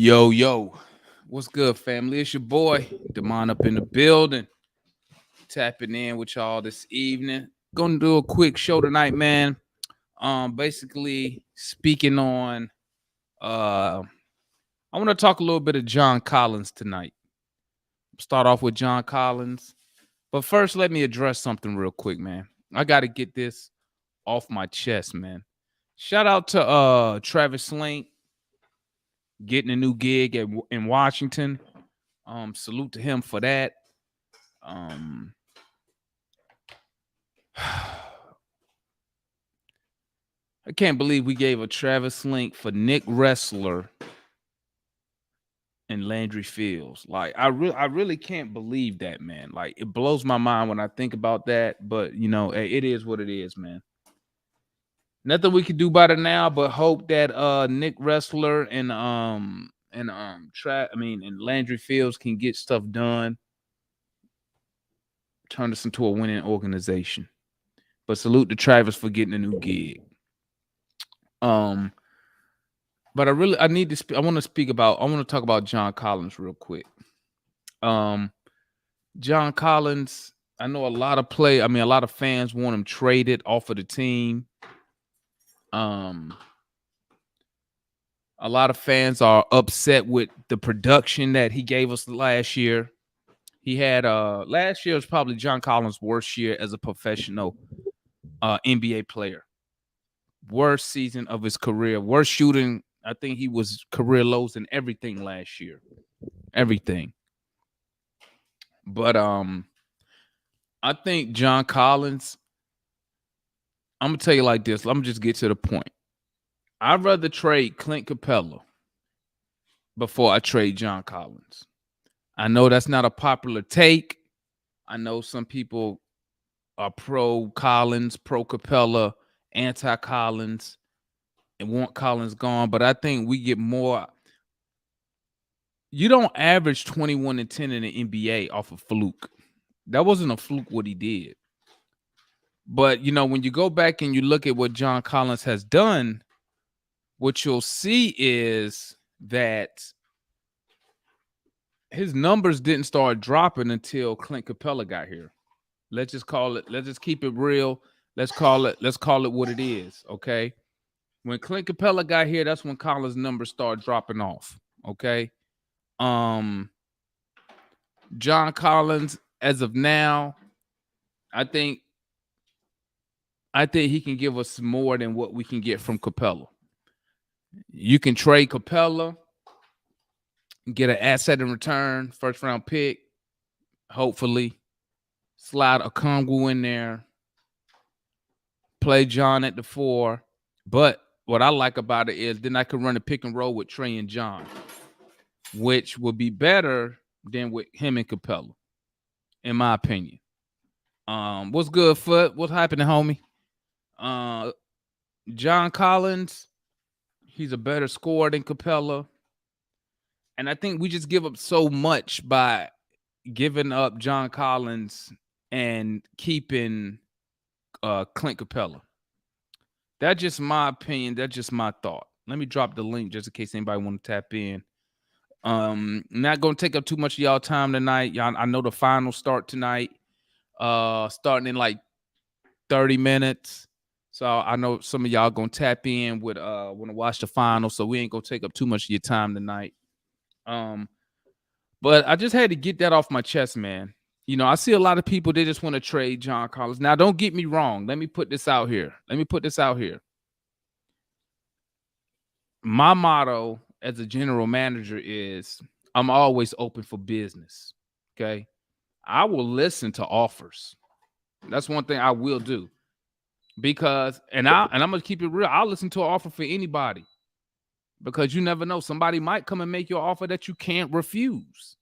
Yo, yo, what's good, family? It's your boy, Demon up in the building, tapping in with y'all this evening. Gonna do a quick show tonight, man. Basically speaking on I want to talk a little bit of John Collins tonight. Start off with John Collins. But first, let me address something real quick, man. I gotta get this off my chest, man. Shout out to Travis Slink getting a new gig in Washington. Salute to him for that. Um, I can't believe we gave a Travis Link for Nick Wrestler and Landry Fields. Like I really can't believe that, man. Like it blows my mind when I think about that. But hey, it is what it is, man. Nothing we can do about it now, but hope that Nick Wrestler and Landry Fields can get stuff done. Turn this into a winning organization. But salute to Travis for getting a new gig. But I want to talk about John Collins real quick. John Collins, I know a lot of fans want him traded off of the team. A lot of fans are upset with the production that he gave us last year. He had last year was probably John Collins' worst year as a professional NBA player. Worst season of his career, worst shooting. I think he was career lows in everything last year. Everything. But I think John Collins, I'm gonna tell you like this. Let me just get to the point. I'd rather trade Clint Capella before I trade John Collins. I know that's not a popular take. I know some people are pro Collins, pro Capella, anti Collins, and want Collins gone. But I think we get more. You don't average 21 and 10 in the NBA off of fluke. That wasn't a fluke what he did. But, when you go back and you look at what John Collins has done, what you'll see is that his numbers didn't start dropping until Clint Capella got here. Let's just keep it real. Let's call it what it is, okay? When Clint Capella got here, that's when Collins' numbers started dropping off, okay? John Collins, as of now, I think he can give us more than what we can get from Capella. You can trade Capella, get an asset in return, first round pick, hopefully. Slide a Okongwu in there, play John at the 4. But what I like about it is then I can run a pick and roll with Trey and John, which would be better than with him and Capella, in my opinion. What's good, Foot? What's happening, homie? John Collins, he's a better scorer than Capella. And I think we just give up so much by giving up John Collins and keeping Clint Capella. That's just my opinion. That's just my thought. Let me drop the link just in case anybody want to tap in. Not going to take up too much of y'all time tonight. Y'all, I know the finals start tonight. Starting in like 30 minutes. So I know some of y'all going to tap in with want to watch the finals. So we ain't going to take up too much of your time tonight. But I just had to get that off my chest, man. I see a lot of people, they just want to trade John Collins. Now, don't get me wrong. Let me put this out here. My motto as a general manager is I'm always open for business, okay? I will listen to offers. That's one thing I will do. Because, and I'm going to keep it real, I'll listen to an offer for anybody. Because you never know. Somebody might come and make you an offer that you can't refuse.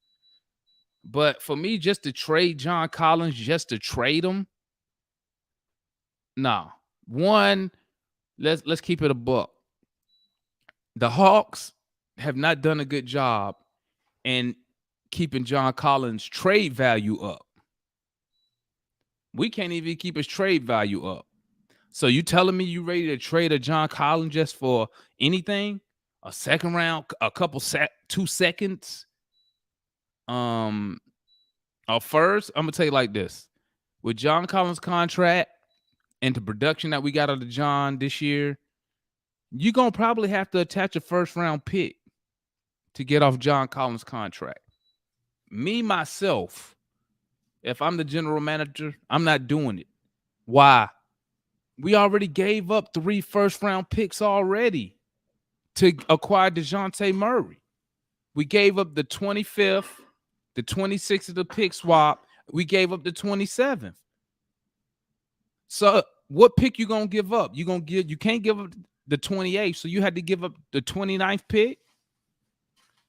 But for me, just to trade John Collins, just to trade him, no. One, let's keep it a buck. The Hawks have not done a good job in keeping John Collins' trade value up. We can't even keep his trade value up. So you telling me you ready to trade a John Collins just for anything? a second round, a couple 2 seconds. First, I'm gonna tell you like this: with John Collins' contract and the production that we got out of John this year, you're gonna probably have to attach a first round pick to get off John Collins' contract. Me myself, if I'm the general manager, I'm not doing it. Why? We already gave up 3 first round picks already to acquire DeJounte Murray. We gave up the 25th, the 26th of the pick swap. We gave up the 27th. So what pick you gonna give up? You can't give up the 28th, so you had to give up the 29th pick.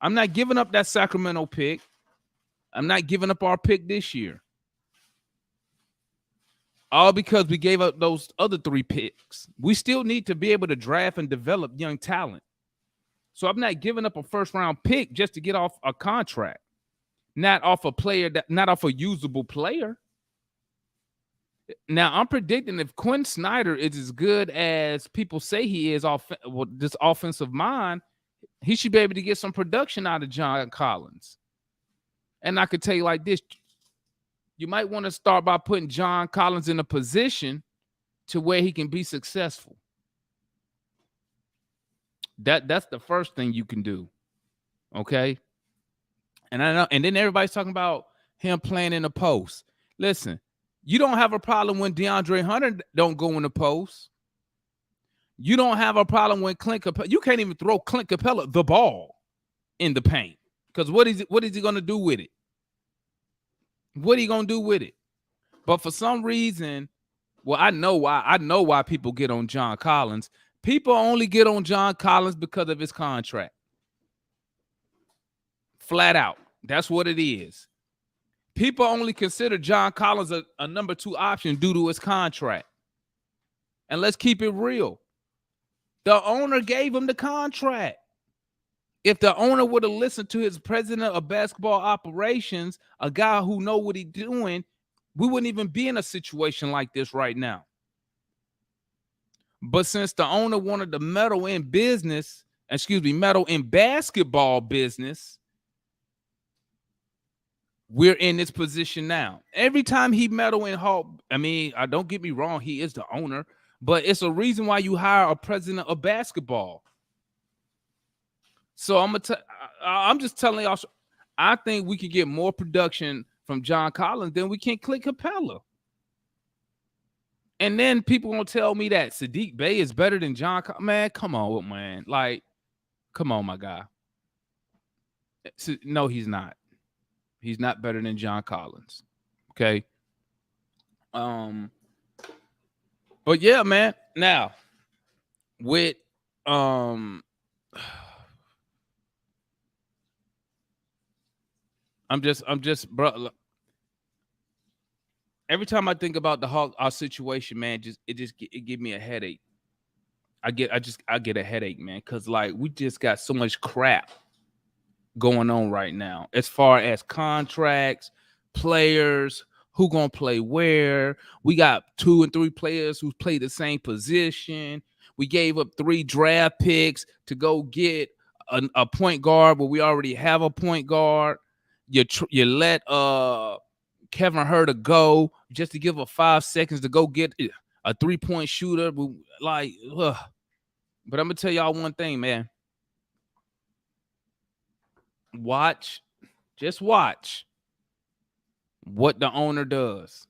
I'm not giving up that Sacramento pick. I'm not giving up our pick this year. All because we gave up those other 3 picks. We still need to be able to draft and develop young talent. So I'm not giving up a first round pick just to get off a contract, not off a player, not off a usable player. Now I'm predicting if Quinn Snyder is as good as people say he is, this offensive mind, he should be able to get some production out of John Collins. And I could tell you like this: you might want to start by putting John Collins in a position to where he can be successful. That's the first thing you can do. Okay. And I know, and then everybody's talking about him playing in the post. Listen, you don't have a problem when DeAndre Hunter don't go in the post. You don't have a problem when Clint Capella. You can't even throw Clint Capella the ball in the paint. Because what is he going to do with it? What are you going to do with it? But for some reason, well, I know why people get on John Collins. People only get on John Collins because of his contract. Flat out. That's what it is. People only consider John Collins a number 2 option due to his contract. And let's keep it real. The owner gave him the contract. If the owner would have listened to his president of basketball operations, a guy who know what he's doing, we wouldn't even be in a situation like this right now. But since the owner wanted to meddle in basketball business, we're in this position now. Every time he meddle in don't get me wrong, he is the owner, but it's a reason why you hire a president of basketball. So I'm just telling y'all, I think we can get more production from John Collins than we can Clint Capella. And then people gonna tell me that Sadiq Bey is better than John Collins. Man, come on, man. Like, come on, my guy. No, he's not. He's not better than John Collins. Okay. But yeah, man. Now, with I'm just, bro. Every time I think about our situation, man, it give me a headache. I get a headache, man, because like we just got so much crap going on right now as far as contracts, players, who gonna play where. We got 2 and 3 players who play the same position. We gave up 3 draft picks to go get a point guard, but we already have a point guard. You let Kevin Huerter go just to give her 5 seconds to go get a 3-point shooter. Like, ugh. But I'm gonna tell y'all one thing, man. Just watch what the owner does.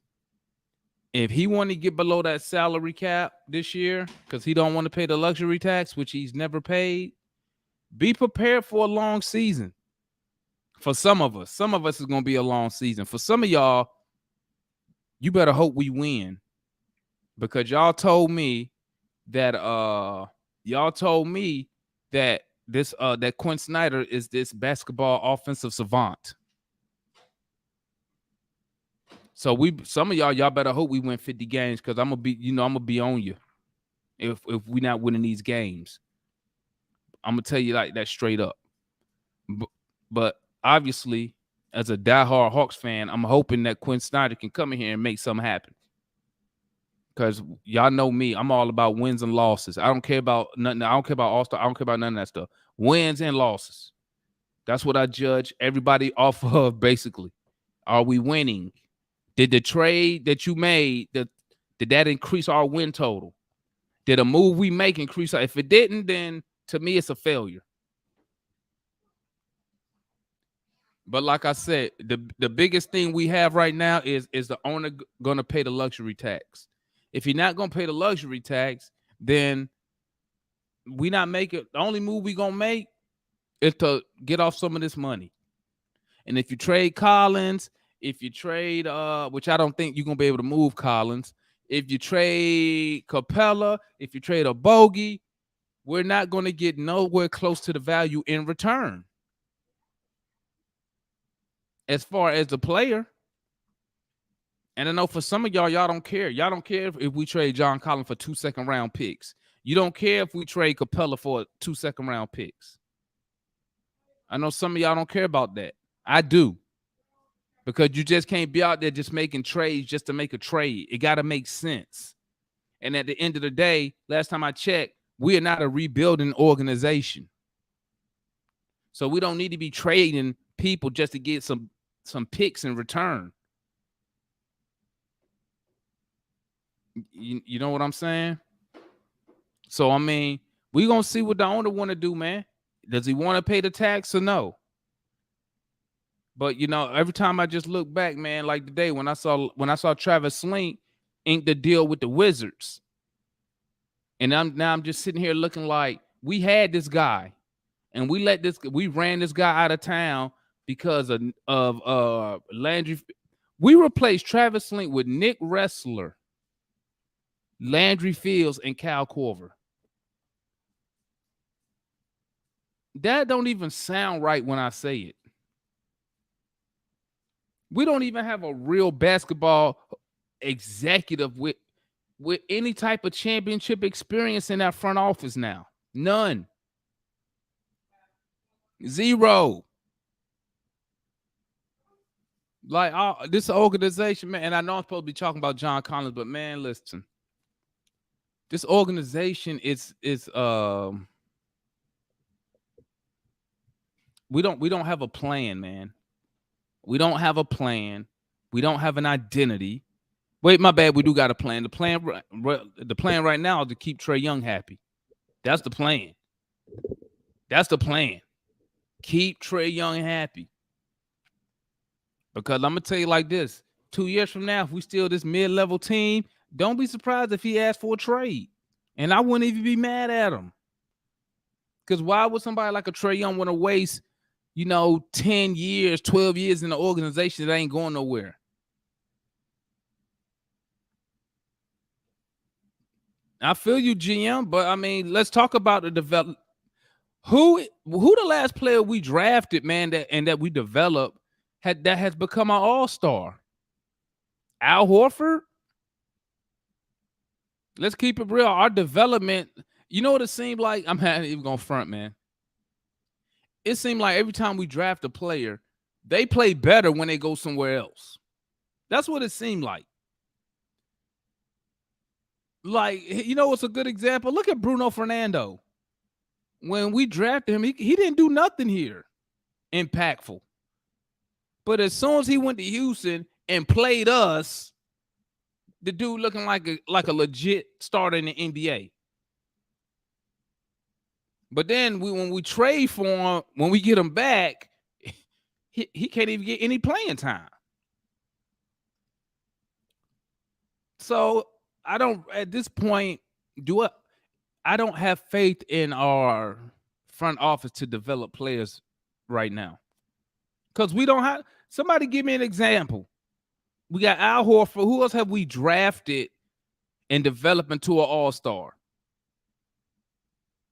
If he want to get below that salary cap this year because he don't want to pay the luxury tax, which he's never paid, be prepared for a long season. For some of us is going to be a long season. For some of y'all, you better hope we win, because y'all told me that this that Quinn Snyder is this basketball offensive savant. So some of y'all better hope we win 50 games, because I'm gonna be on you if we not winning these games. I'm gonna tell you like that straight up. But obviously, as a diehard Hawks fan, I'm hoping that Quinn Snyder can come in here and make something happen. Because y'all know me, I'm all about wins and losses. I don't care about nothing. I don't care about all-star. I don't care about none of that stuff. Wins and losses. That's what I judge everybody off of, basically. Are we winning? Did the trade that you made, did that increase our win total? Did a move we make increase? If it didn't, then to me, it's a failure. But like I said, the biggest thing we have right now is the owner going to pay the luxury tax. If you're not going to pay the luxury tax, then we not making. The only move we going to make is to get off some of this money. And if you trade Collins, if you trade, which I don't think you're going to be able to move Collins, if you trade Capella, if you trade a bogey, we're not going to get nowhere close to the value in return. As far as the player, and I know for some of y'all don't care. Y'all don't care if we trade John Collins for 2 second-round picks. You don't care if we trade Capella for 2 second-round picks. I know some of y'all don't care about that. I do. Because you just can't be out there just making trades just to make a trade. It got to make sense. And at the end of the day, last time I checked, we are not a rebuilding organization. So we don't need to be trading people just to get some picks in return. You know what I'm saying? So, I mean, we're going to see what the owner want to do, man. Does he want to pay the tax or no? But, you know, every time I just look back, man, like today when I saw Travis Slink ink the deal with the Wizards. And I'm just sitting here looking like we had this guy and we ran this guy out of town because of Landry. We replaced Travis Slink with Nick Wrestler, Landry Fields, and Kyle Korver. That don't even sound right when I say it. We don't even have a real basketball executive with any type of championship experience in that front office now. None. Zero. Like this organization, man, and I know I'm supposed to be talking about John Collins, but man, listen. This organization is we don't have a plan, man. We don't have a plan. We don't have an identity. Wait, my bad. We do got a plan. The plan right now is to keep Trae Young happy. That's the plan. That's the plan. Keep Trae Young happy. Because I'm gonna tell you like this: 2 years from now, if we still this mid-level team, don't be surprised if he asks for a trade. And I wouldn't even be mad at him. Because why would somebody like a Trae Young want to waste, 10 years, 12 years in the organization that ain't going nowhere? I feel you, GM, but I mean, let's talk about the development. Who the last player we drafted, man, that we developed that has become an all-star? Al Horford? Let's keep it real. Our development, you know what it seemed like? I'm not even going to front, man. It seemed like every time we draft a player, they play better when they go somewhere else. That's what it seemed like. Like, what's a good example? Look at Bruno Fernando. When we drafted him, he didn't do nothing here impactful. But as soon as he went to Houston and played us, the dude looking like a legit starter in the NBA. But then when we trade for him, when we get him back, he can't even get any playing time. So I don't, at this point, I don't have faith in our front office to develop players right now. Because we don't have, somebody give me an example. We got Al Horford. Who else have we drafted and developed into an all-star?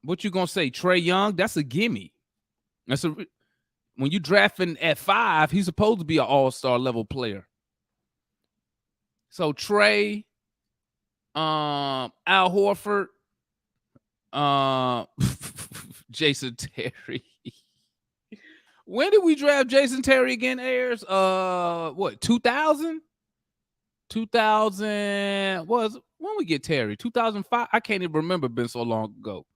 What you gonna say? Trae Young? That's a gimme. When you drafting at 5, he's supposed to be an all-star level player. So Trae, Al Horford, Jason Terry. When did we draft Jason Terry again, Ayers? What, 2000? 2000 when When we get Terry? 2005? I can't even remember. Been so long ago.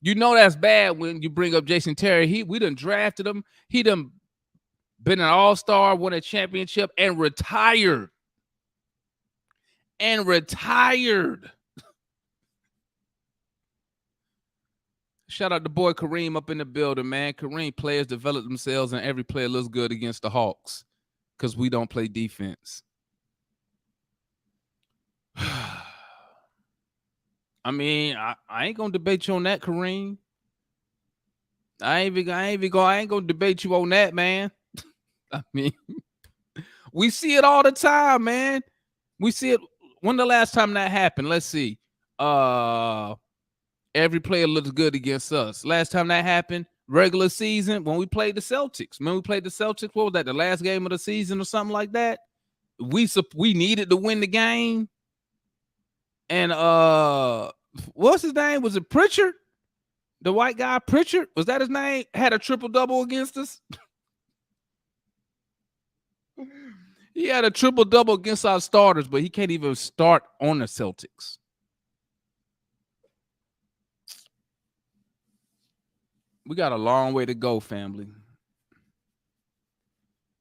You know that's bad when you bring up Jason Terry. We done drafted him. He done been an all-star, won a championship, and retired. Shout out to boy Kareem up in the building, man. Kareem, players develop themselves, and every player looks good against the Hawks because we don't play defense. I mean, I ain't gonna debate you on that, Kareem. I ain't gonna debate you on that, man. I mean, we see it all the time, man. We see it. When the last time that happened? Let's see. Every player looks good against us. Last time that happened, regular season, when we played the Celtics. When we played the Celtics, what was that? The last game of the season or something like that? We needed to win the game. And what's his name? Was it Pritchard? The white guy, Pritchard? Was that his name? Had a triple-double against us? He had a triple-double against our starters, but he can't even start on the Celtics. We got a long way to go, family.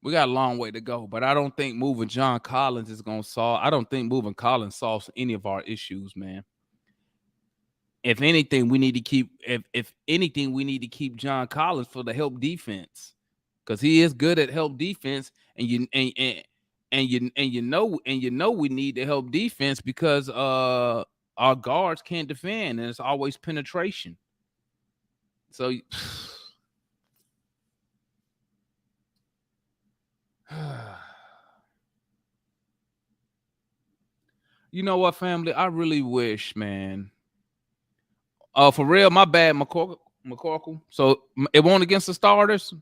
We got a long way to go, but I don't think moving John Collins is going to solve. I don't think moving Collins solves any of our issues, man. If anything, we need to keep. If anything, we need to keep John Collins for the help defense, because he is good at help defense, and you know we need to help defense because our guards can't defend, and it's always penetration. So. You know what, family? I really wish, man. For real, my bad, McCorkle. So it won't against the starters.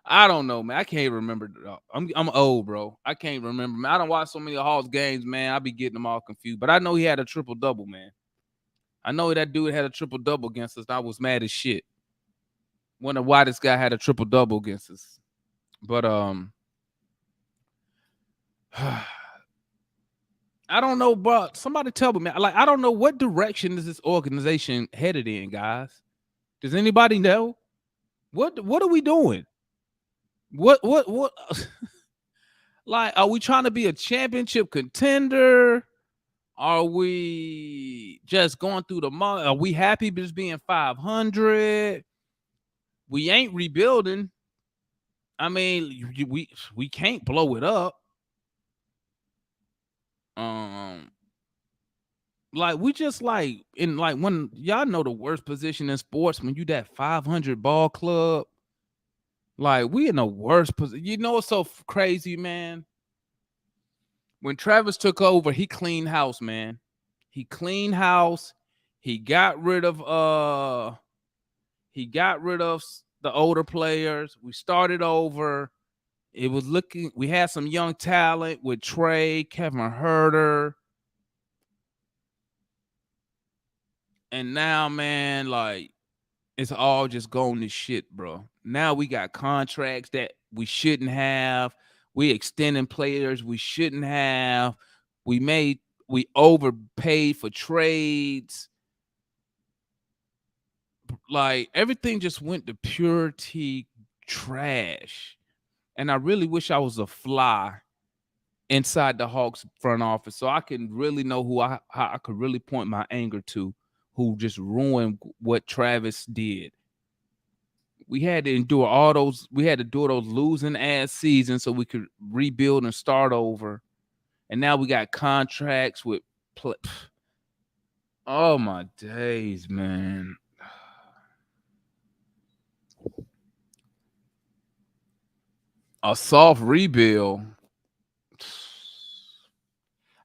I don't know, man. I can't remember. I'm old, bro. I can't remember, man. I don't watch so many Hawks games, man. I be getting them all confused. But I know he had a triple-double, man. I know that dude had a triple-double against us. I was mad as shit. Wonder why this guy had a triple-double against us. But I don't know, bro. Somebody tell me, man. Like, I don't know what direction is this organization headed in, guys. Does anybody know? What are we doing? What? Like, are we trying to be a championship contender? Are we just going through the month? Are we happy just being 500? We ain't rebuilding. I mean, we can't blow it up. Like we just like in like when y'all know the worst position in sports when you that 500 ball club. Like we in the worst position. You know what's so crazy, man? When Travis took over, he cleaned house, man. He cleaned house. He got rid of the older players. We started over. It was looking. We had some young talent with Trey, Kevin Huerter. And now, man, like it's all just going to shit, bro. Now we got contracts that we shouldn't have. We extending players we shouldn't have. We overpaid for trades. Like everything just went to purity trash. And I really wish I was a fly inside the Hawks front office so I can really know how I could really point my anger to, who just ruined what Travis did. We had to endure all those. We had to do those losing ass seasons so we could rebuild and start over. And now we got contracts with. Oh my days, man! A soft rebuild.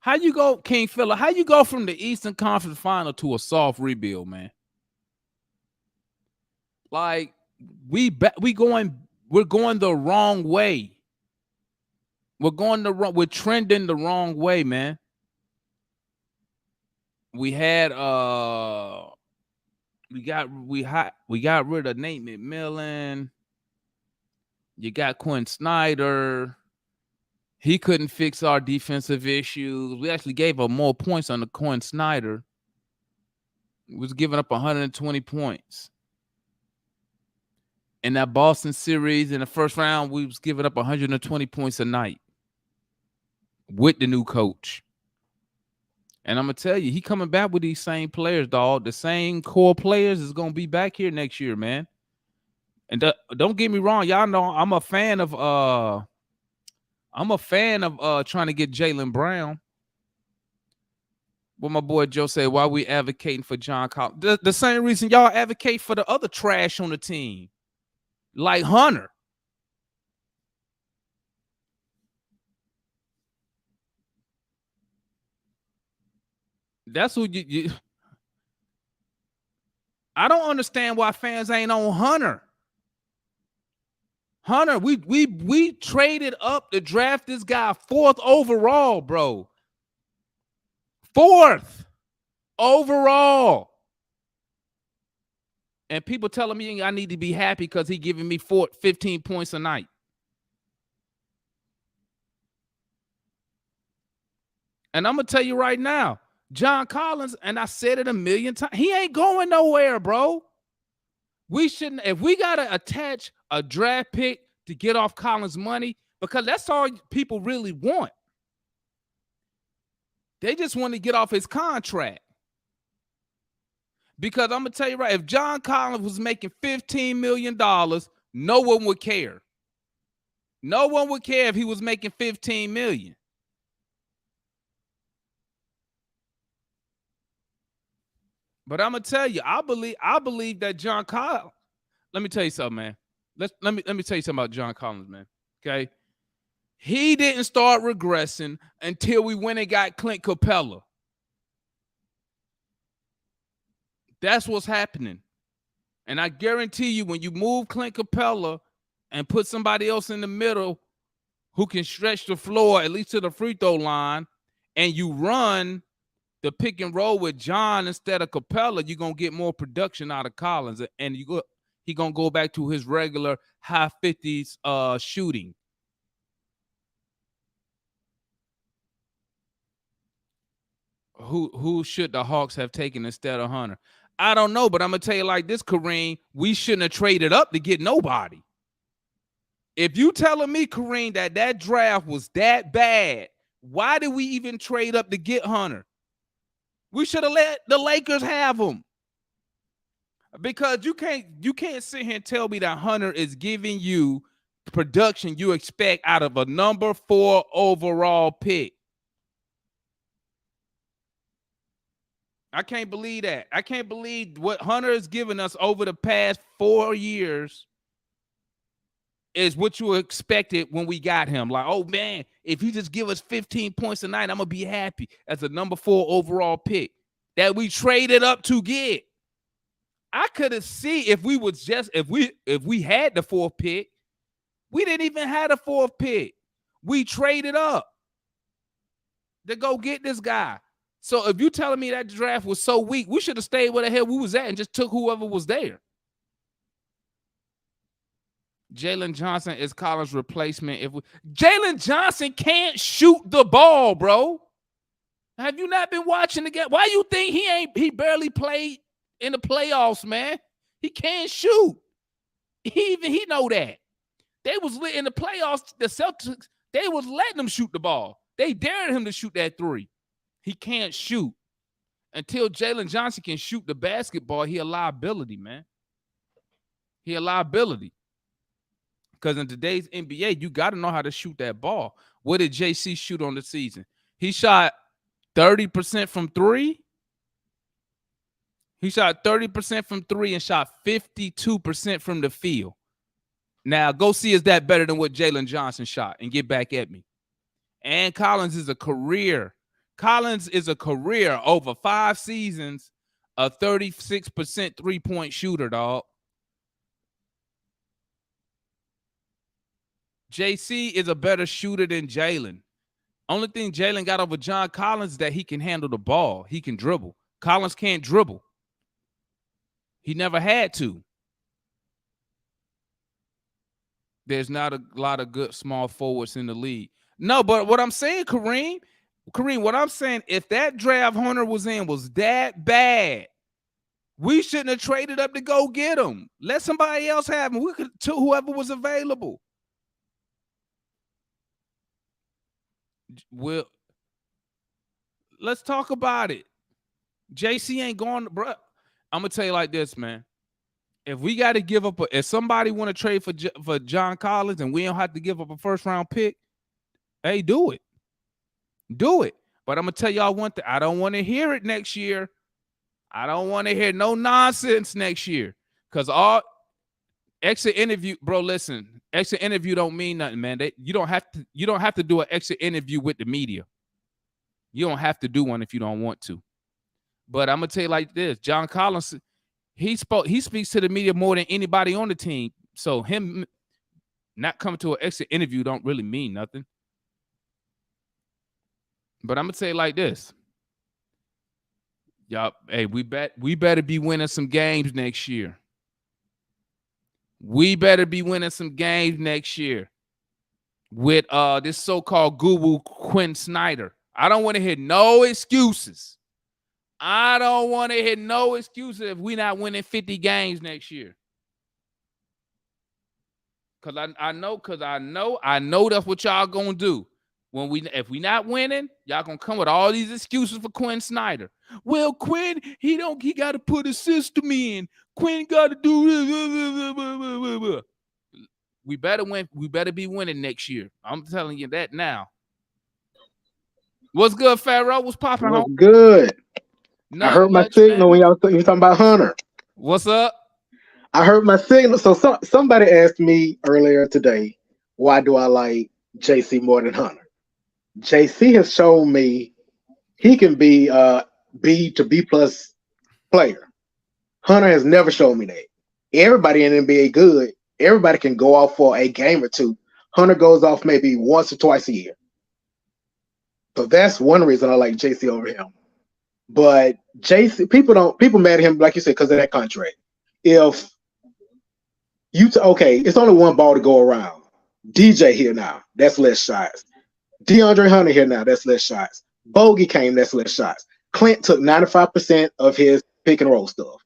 How you go, King Phillip? How you go from the Eastern Conference Final to a soft rebuild, man? Like we're going the wrong way. We're trending the wrong way, man. We had we got rid of Nate McMillan. You got Quinn Snyder. He couldn't fix our defensive issues. We actually gave up more points on the Coin Snyder. We was giving up 120 points. In that Boston series, in the first round, we was giving up 120 points a night with the new coach. And I'm going to tell you, he coming back with these same players, dog. The same core players is going to be back here next year, man. And don't get me wrong. Y'all know I'm a fan of trying to get Jaylen Brown. What my boy Joe said, why we advocating for John Collins? The same reason y'all advocate for the other trash on the team, like Hunter. That's who you I don't understand why fans ain't on Hunter. Hunter, we traded up to draft this guy 4th overall, bro. 4th overall. And people telling me I need to be happy because he giving me 15 points a night. And I'm going to tell you right now, John Collins, and I said it a million times, he ain't going nowhere, bro. We shouldn't, if we got to attach a draft pick to get off Collins' money, because that's all people really want. They just want to get off his contract. Because I'm going to tell you right, if John Collins was making $15 million, no one would care. No one would care if he was making $15 million. But I'm gonna tell you, I believe that John Collins. Let me tell you something, man. Let me tell you something about John Collins, man. Okay, he didn't start regressing until we went and got Clint Capella. That's what's happening, and I guarantee you, when you move Clint Capella and put somebody else in the middle who can stretch the floor at least to the free throw line, and you run the pick and roll with John instead of Capella, you're going to get more production out of Collins. And he's going to go back to his regular high 50s shooting. Who should the Hawks have taken instead of Hunter? I don't know, but I'm going to tell you like this, Kareem, we shouldn't have traded up to get nobody. If you telling me, Kareem, that draft was that bad, why did we even trade up to get Hunter? We should have let the Lakers have him. Because you can't sit here and tell me that Hunter is giving you production you expect out of a number 4 overall pick. I can't believe that. I can't believe what Hunter has given us over the past 4 years is what you expected when we got him. Like, oh man, if he just give us 15 points a night, I'm gonna be happy as a number 4 overall pick that we traded up to get. I could have seen if we had the 4th pick, we didn't even have the 4th pick. We traded up to go get this guy. So if you telling me that draft was so weak, we should have stayed where the hell we was at and just took whoever was there. Jalen Johnson is Collins' replacement. Jalen Johnson can't shoot the ball, bro. Have you not been watching the game? Why you think he barely played in the playoffs, man? He can't shoot. He know that. They was lit in the playoffs. The Celtics, they was letting him shoot the ball. They dared him to shoot that 3. He can't shoot. Until Jalen Johnson can shoot the basketball, he a liability, man. He a liability. Because in today's NBA, you got to know how to shoot that ball. What did JC shoot on the season? He shot 30% from 3. He shot 30% from 3 and shot 52% from the field. Now, go see, is that better than what Jalen Johnson shot? And get back at me. And Collins is a career. Collins is a career over 5 seasons, a 36% three-point shooter, dog. JC is a better shooter than Jalen. Only thing Jalen got over John Collins is that he can handle the ball. He can dribble. Collins can't dribble. He never had to. There's not a lot of good small forwards in the league. No, but what I'm saying, Kareem, what I'm saying, if that draft Hunter was in was that bad, we shouldn't have traded up to go get him. Let somebody else have him. We could to whoever was available. Well, let's talk about it. JC ain't going, bro. I'm gonna tell you like this, man. If we got to give up, if somebody want to trade for John Collins and we don't have to give up a first round pick, hey, do it. Do it. But I'm gonna tell y'all one thing. I don't want to hear it next year. I don't want to hear no nonsense next year. Cause all exit interview, bro. Listen, exit interview don't mean nothing, man. You don't have to do an exit interview with the media. You don't have to do one if you don't want to. But I'm gonna tell you like this: John Collins, he speaks to the media more than anybody on the team. So him not coming to an exit interview don't really mean nothing. But I'm gonna say it like this. Y'all, hey, we better be winning some games next year. We better be winning some games next year with this so-called guru Quinn Snyder. I don't want to hear no excuses. I don't want to hear no excuses if we not winning 50 games next year. Cause I know that's what y'all gonna do. If we not winning, y'all gonna come with all these excuses for Quinn Snyder. Well, Quinn, he got to put a system in. Quinn got to do this. We better win. We better be winning next year. I'm telling you that now. What's good, Pharaoh? What's popping? What's good? I heard my signal when you were talking about Hunter. What's up? I heard my signal. So somebody asked me earlier today, why do I like JC more than Hunter? JC has shown me he can be B to B plus player. Hunter has never shown me that. Everybody in NBA good. Everybody can go off for a game or two. Hunter goes off maybe once or twice a year. So that's one reason I like JC over him. But JC, people mad at him, like you said, because of that contract. If okay, it's only one ball to go around. DJ here now, that's less shots. DeAndre Hunter here now, that's less shots. Bogey came, that's less shots. Clint took 95% of his pick and roll stuff.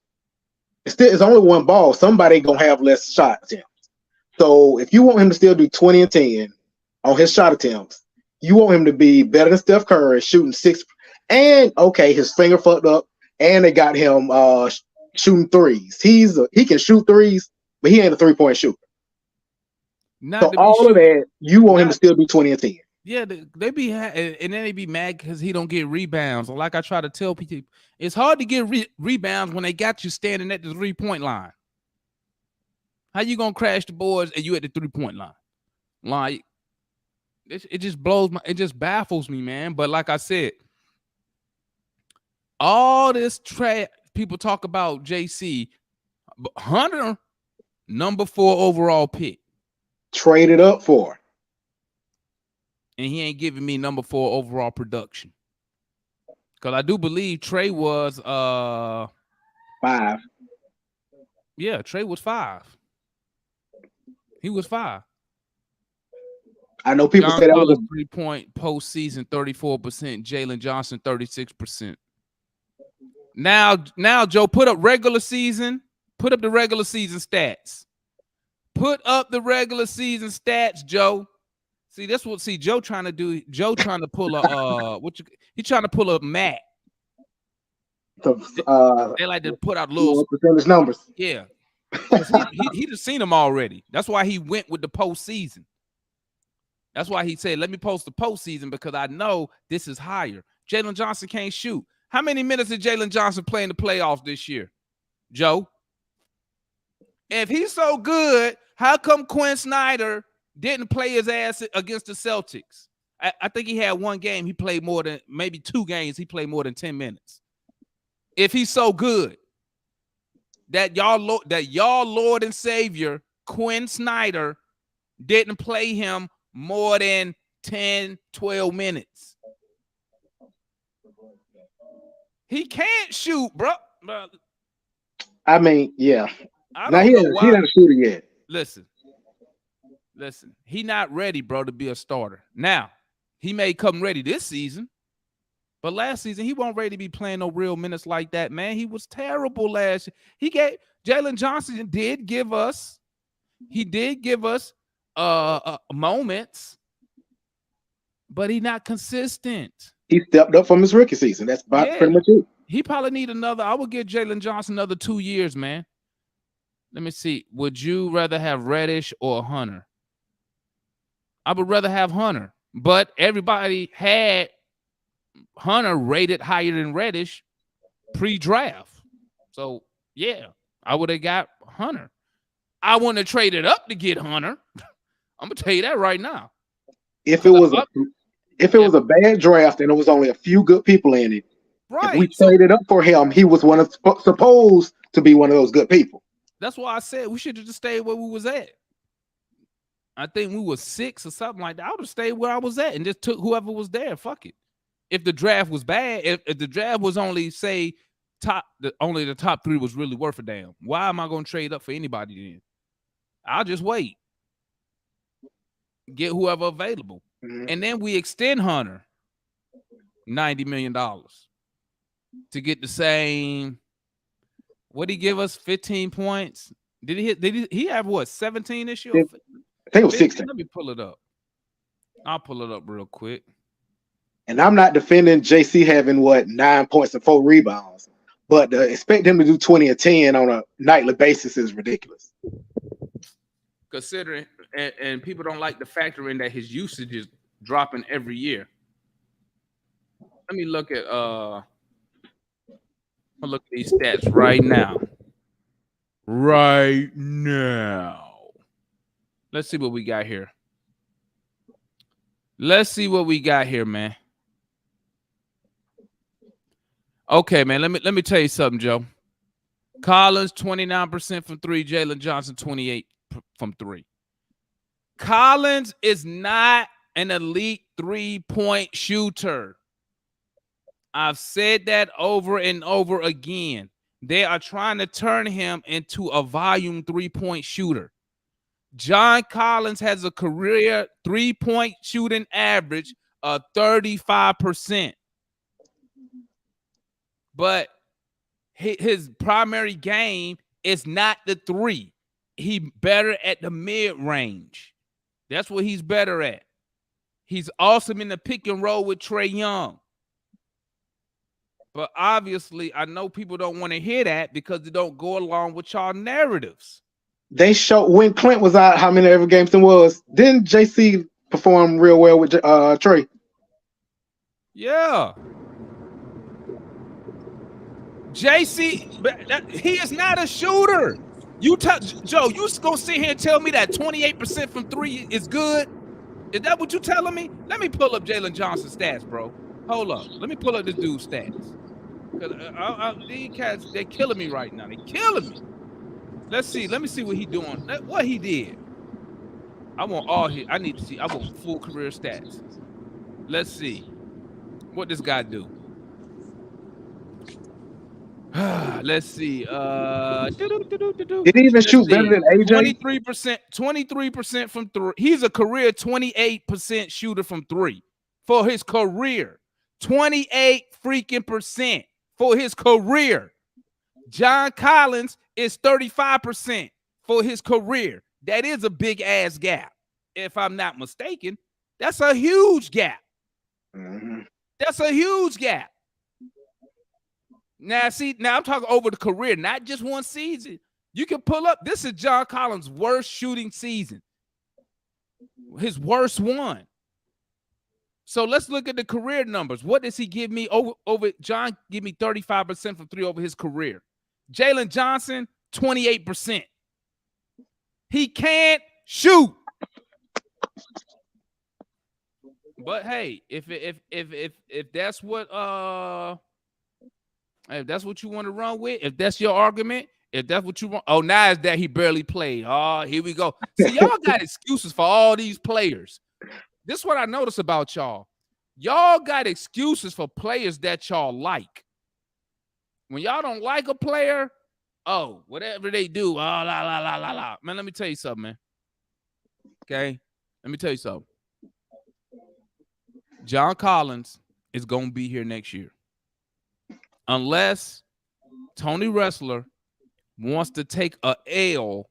It's only one ball. Somebody gonna have less shot attempts. So if you want him to still do 20 and 10 on his shot attempts, you want him to be better than Steph Curry, shooting 6. And okay, his finger fucked up, and they got him shooting threes. He can shoot threes, but he ain't a 3-point shooter. So all of that, you want him to still do 20 and 10. Yeah, they be and then they be mad because he don't get rebounds. Like I try to tell people, it's hard to get rebounds when they got you standing at the 3-point line. How you gonna crash the boards and you at the 3-point line? Like it just it just baffles me, man. But like I said, all this people talk about JC, but Hunter, number 4 overall pick, traded up for. And he ain't giving me number 4 overall production. Because I do believe Trey was 5. Yeah, Trey was 5. He was 5. I know people say that was a 3-point postseason, 34%. Jalen Johnson, 36%. Now, Joe, put up the regular season stats. Put up the regular season stats, Joe. See, that's what Joe trying to do. Joe trying to pull a he trying to pull a Matt. They like to put out little percentage numbers. Yeah. he just seen them already. That's why he went with the postseason. That's why he said, let me post the postseason because I know this is higher. Jalen Johnson can't shoot. How many minutes did Jalen Johnson play in the playoffs this year, Joe? If he's so good, how come Quinn Snyder didn't play his ass against the Celtics? I think he had one game. He played more than maybe 2 games. He played more than 10 minutes. If he's so good, that y'all Lord and Savior Quinn Snyder didn't play him more than 10, 12 minutes. He can't shoot, bro. I mean, yeah. Now he hasn't shooted yet. Listen. He not ready, bro, to be a starter. Now, He may come ready this season, but last season he wasn't ready to be playing no real minutes like that, man. He was terrible last year. He gave Jalen Johnson did give us moments, but he not consistent. He stepped up from his rookie season. That's about Yeah. pretty much it. He probably need another. I would give Jalen Johnson another 2 years, man. Let me see. Would you rather have Reddish or Hunter? I would rather have Hunter, but everybody had Hunter rated higher than Reddish pre-draft. So, yeah, I would have got Hunter. I wouldn't have traded up to get Hunter. I'm going to tell you that right now. If it was a bad draft and there was only a few good people in it, right. If we traded up for him, he was supposed to be one of those good people. That's why I said we should have just stayed where we was at. I think we were 6 or something like that. I would have stayed where I was at and just took whoever was there. Fuck it. If the draft was bad, if the draft was only say only the top 3 was really worth a damn, why am I going to trade up for anybody then? I'll just wait, get whoever available, and then we extend Hunter $90 million to get the same. What did he give us? 15 points. Did he have what? 17 this year? I think it was 16. Let me pull it up. I'll pull it up real quick. And I'm not defending JC having 9 points and 4 rebounds, but expect him to do 20 and 10 on a nightly basis is ridiculous. Considering, and people don't like the factor in that his usage is dropping every year. Let me look at these stats right now. Right now. Let's see what we got here. Let's see what we got here, man. Okay, man. Let me tell you something, Joe. Collins 29% from 3, Jalen Johnson 28 from 3. Collins is not an elite 3-point shooter. I've said that over and over again. They are trying to turn him into a volume 3-point shooter. John Collins has a career 3-point shooting average of 35%. But his primary game is not the 3. He's better at the mid-range. That's what he's better at. He's awesome in the pick and roll with Trae Young. But obviously, I know people don't want to hear that because it don't go along with y'all narratives. They showed when Clint was out how many ever games there was. Didn't JC perform real well with Trae? Yeah. JC, he is not a shooter. Joe, you gonna sit here and tell me that 28% from 3 is good? Is that what you telling me? Let me pull up Jalen Johnson's stats, bro. Hold up. Let me pull up this dude's stats. Because these cats, they're killing me right now. They're killing me. Let's see. Let me see what he doing. What he did. I want all his. I need to see. I want full career stats. Let's see. What this guy do? Let's see. Did he even shoot better than AJ? 23% from 3. He's a career 28% shooter from 3 for his career. 28 freaking percent for his career. John Collins is 35% for his career. That is a big ass gap. If I'm not mistaken, that's a huge gap. That's a huge gap. Now, I'm talking over the career, not just one season. You can pull up. This is John Collins' worst shooting season. His worst one. So let's look at the career numbers. What does he give me over John? Give me 35% from 3 over his career. Jalen Johnson, 28%. He can't shoot. But hey, if that's what if that's what you want to run with, if that's your argument, if that's what you want, now is that he barely played. Oh, here we go. See, y'all got excuses for all these players. This is what I notice about y'all. Y'all got excuses for players that y'all like. When y'all don't like a player, whatever they do, la la la la la. Man, let me tell you something, man. Okay, let me tell you something. John Collins is going to be here next year. Unless Tony Wrestler wants to take a L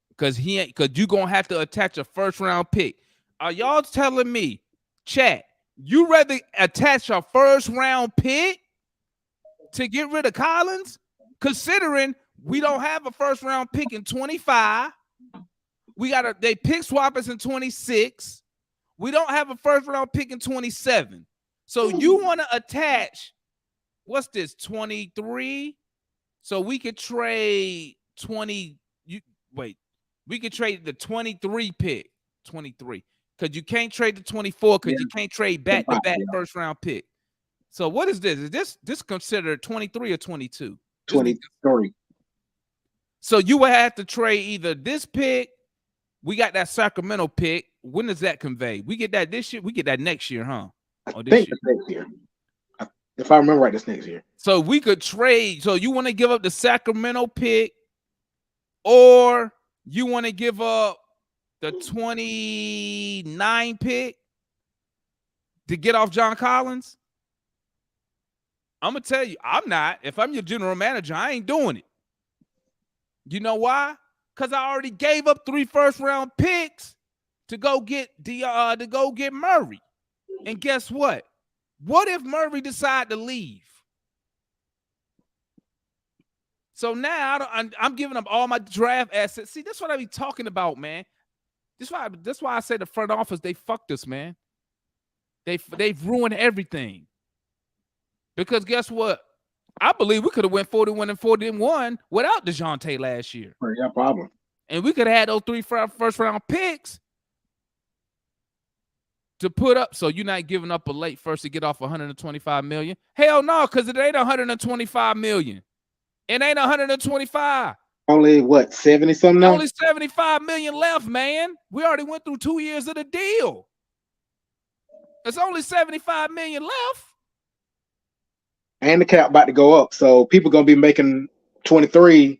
because you're going to have to attach a first round pick. Are y'all telling me, chat, you rather attach a first round pick to get rid of Collins? Considering we don't have a first round pick in 25. They pick swap us in 26. We don't have a first round pick in 27. So you want to attach, what's this, 23? So we could trade 20. We could trade the 23 pick. 23. Because you can't trade the 24 because you can't trade back-to-back first round pick. So what is this? Is this considered 23 or 22? 23. So you would have to trade either this pick. We got that Sacramento pick. When does that convey? We get that this year. We get that next year, huh? Or this year? Next year. If I remember right, this next year. So we could trade. So you want to give up the Sacramento pick, or you want to give up the 29 pick to get off John Collins? I'm gonna tell you, I'm not. If I'm your general manager, I ain't doing it. You know why? Because I already gave up 3 first-round picks to go get Murray. And guess what? What if Murray decide to leave? So now I'm giving up all my draft assets. See, that's what I be talking about, man. That's why I say the front office, they fucked us, man. They've ruined everything. Because guess what? I believe we could have went 41-41 without DeJounte last year. Yeah, problem. And we could have had those 3 first-round picks to put up. So you're not giving up a late first to get off $125 million? Hell no, because it ain't $125 million. It ain't 125. Only what, 70 something now? Only 75 million left, man. We already went through 2 years of the deal. It's only 75 million left. And the cap about to go up, so people gonna be making 23.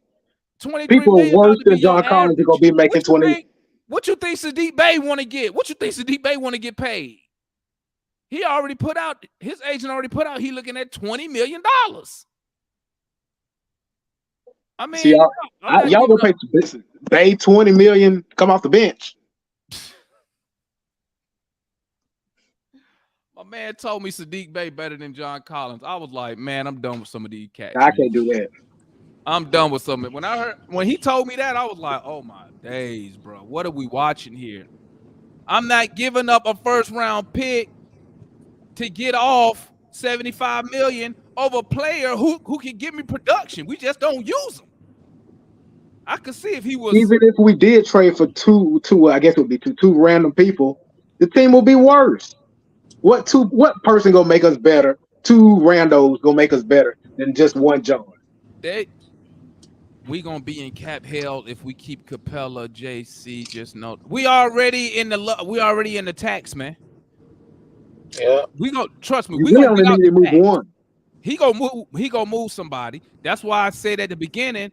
23 people worse than John Collins are gonna be making 20. What you think Sadiq Bey want to get? What you think Sadiq Bey want to get paid? He already put out, his agent already put out, he looking at $20 million. I mean, see, y'all gonna pay Bey $20 million, come off the bench. My man told me Sadiq Bey better than John Collins. I was like, man, I'm done with some of these cats. I can't do that. I'm done with some of it. When he told me that, I was like, oh my days, bro. What are we watching here? I'm not giving up a first round pick to get off 75 million over a player who can give me production. We just don't use him. I could see if he was, even if we did trade for two, I guess it would be two random people, the team will be worse. What person gonna make us better? 2 randos gonna make us better than just one John. We gonna be in cap hell if we keep Capella, JC. Just know we already in the tax, man. Yeah, we gonna trust me. We only need to move one. He gonna move somebody. That's why I said at the beginning,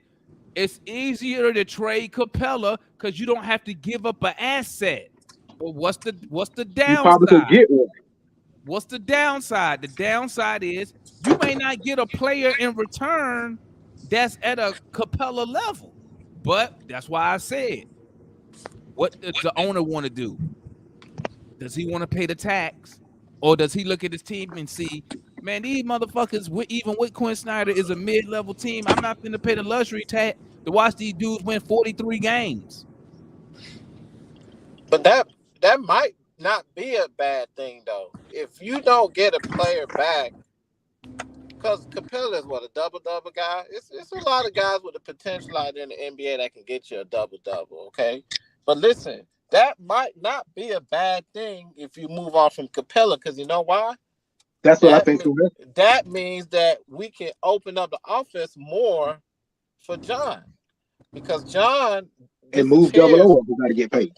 it's easier to trade Capella because you don't have to give up an asset. But what's the downside? You probably could get one. What's the downside? The downside is you may not get a player in return that's at a Capella level. But that's why I said, what does the owner want to do? Does he want to pay the tax? Or does he look at his team and see, man, these motherfuckers, even with Quinn Snyder, is a mid-level team. I'm not going to pay the luxury tax to watch these dudes win 43 games. But that might not be a bad thing, though. If you don't get a player back, because Capella is a double-double guy. It's a lot of guys with the potential out in the NBA that can get you a double-double, okay? But listen, that might not be a bad thing if you move on from Capella, because you know why? That's what I think too. That means that we can open up the offense more for John. Because John... And move double over, we got to get paid.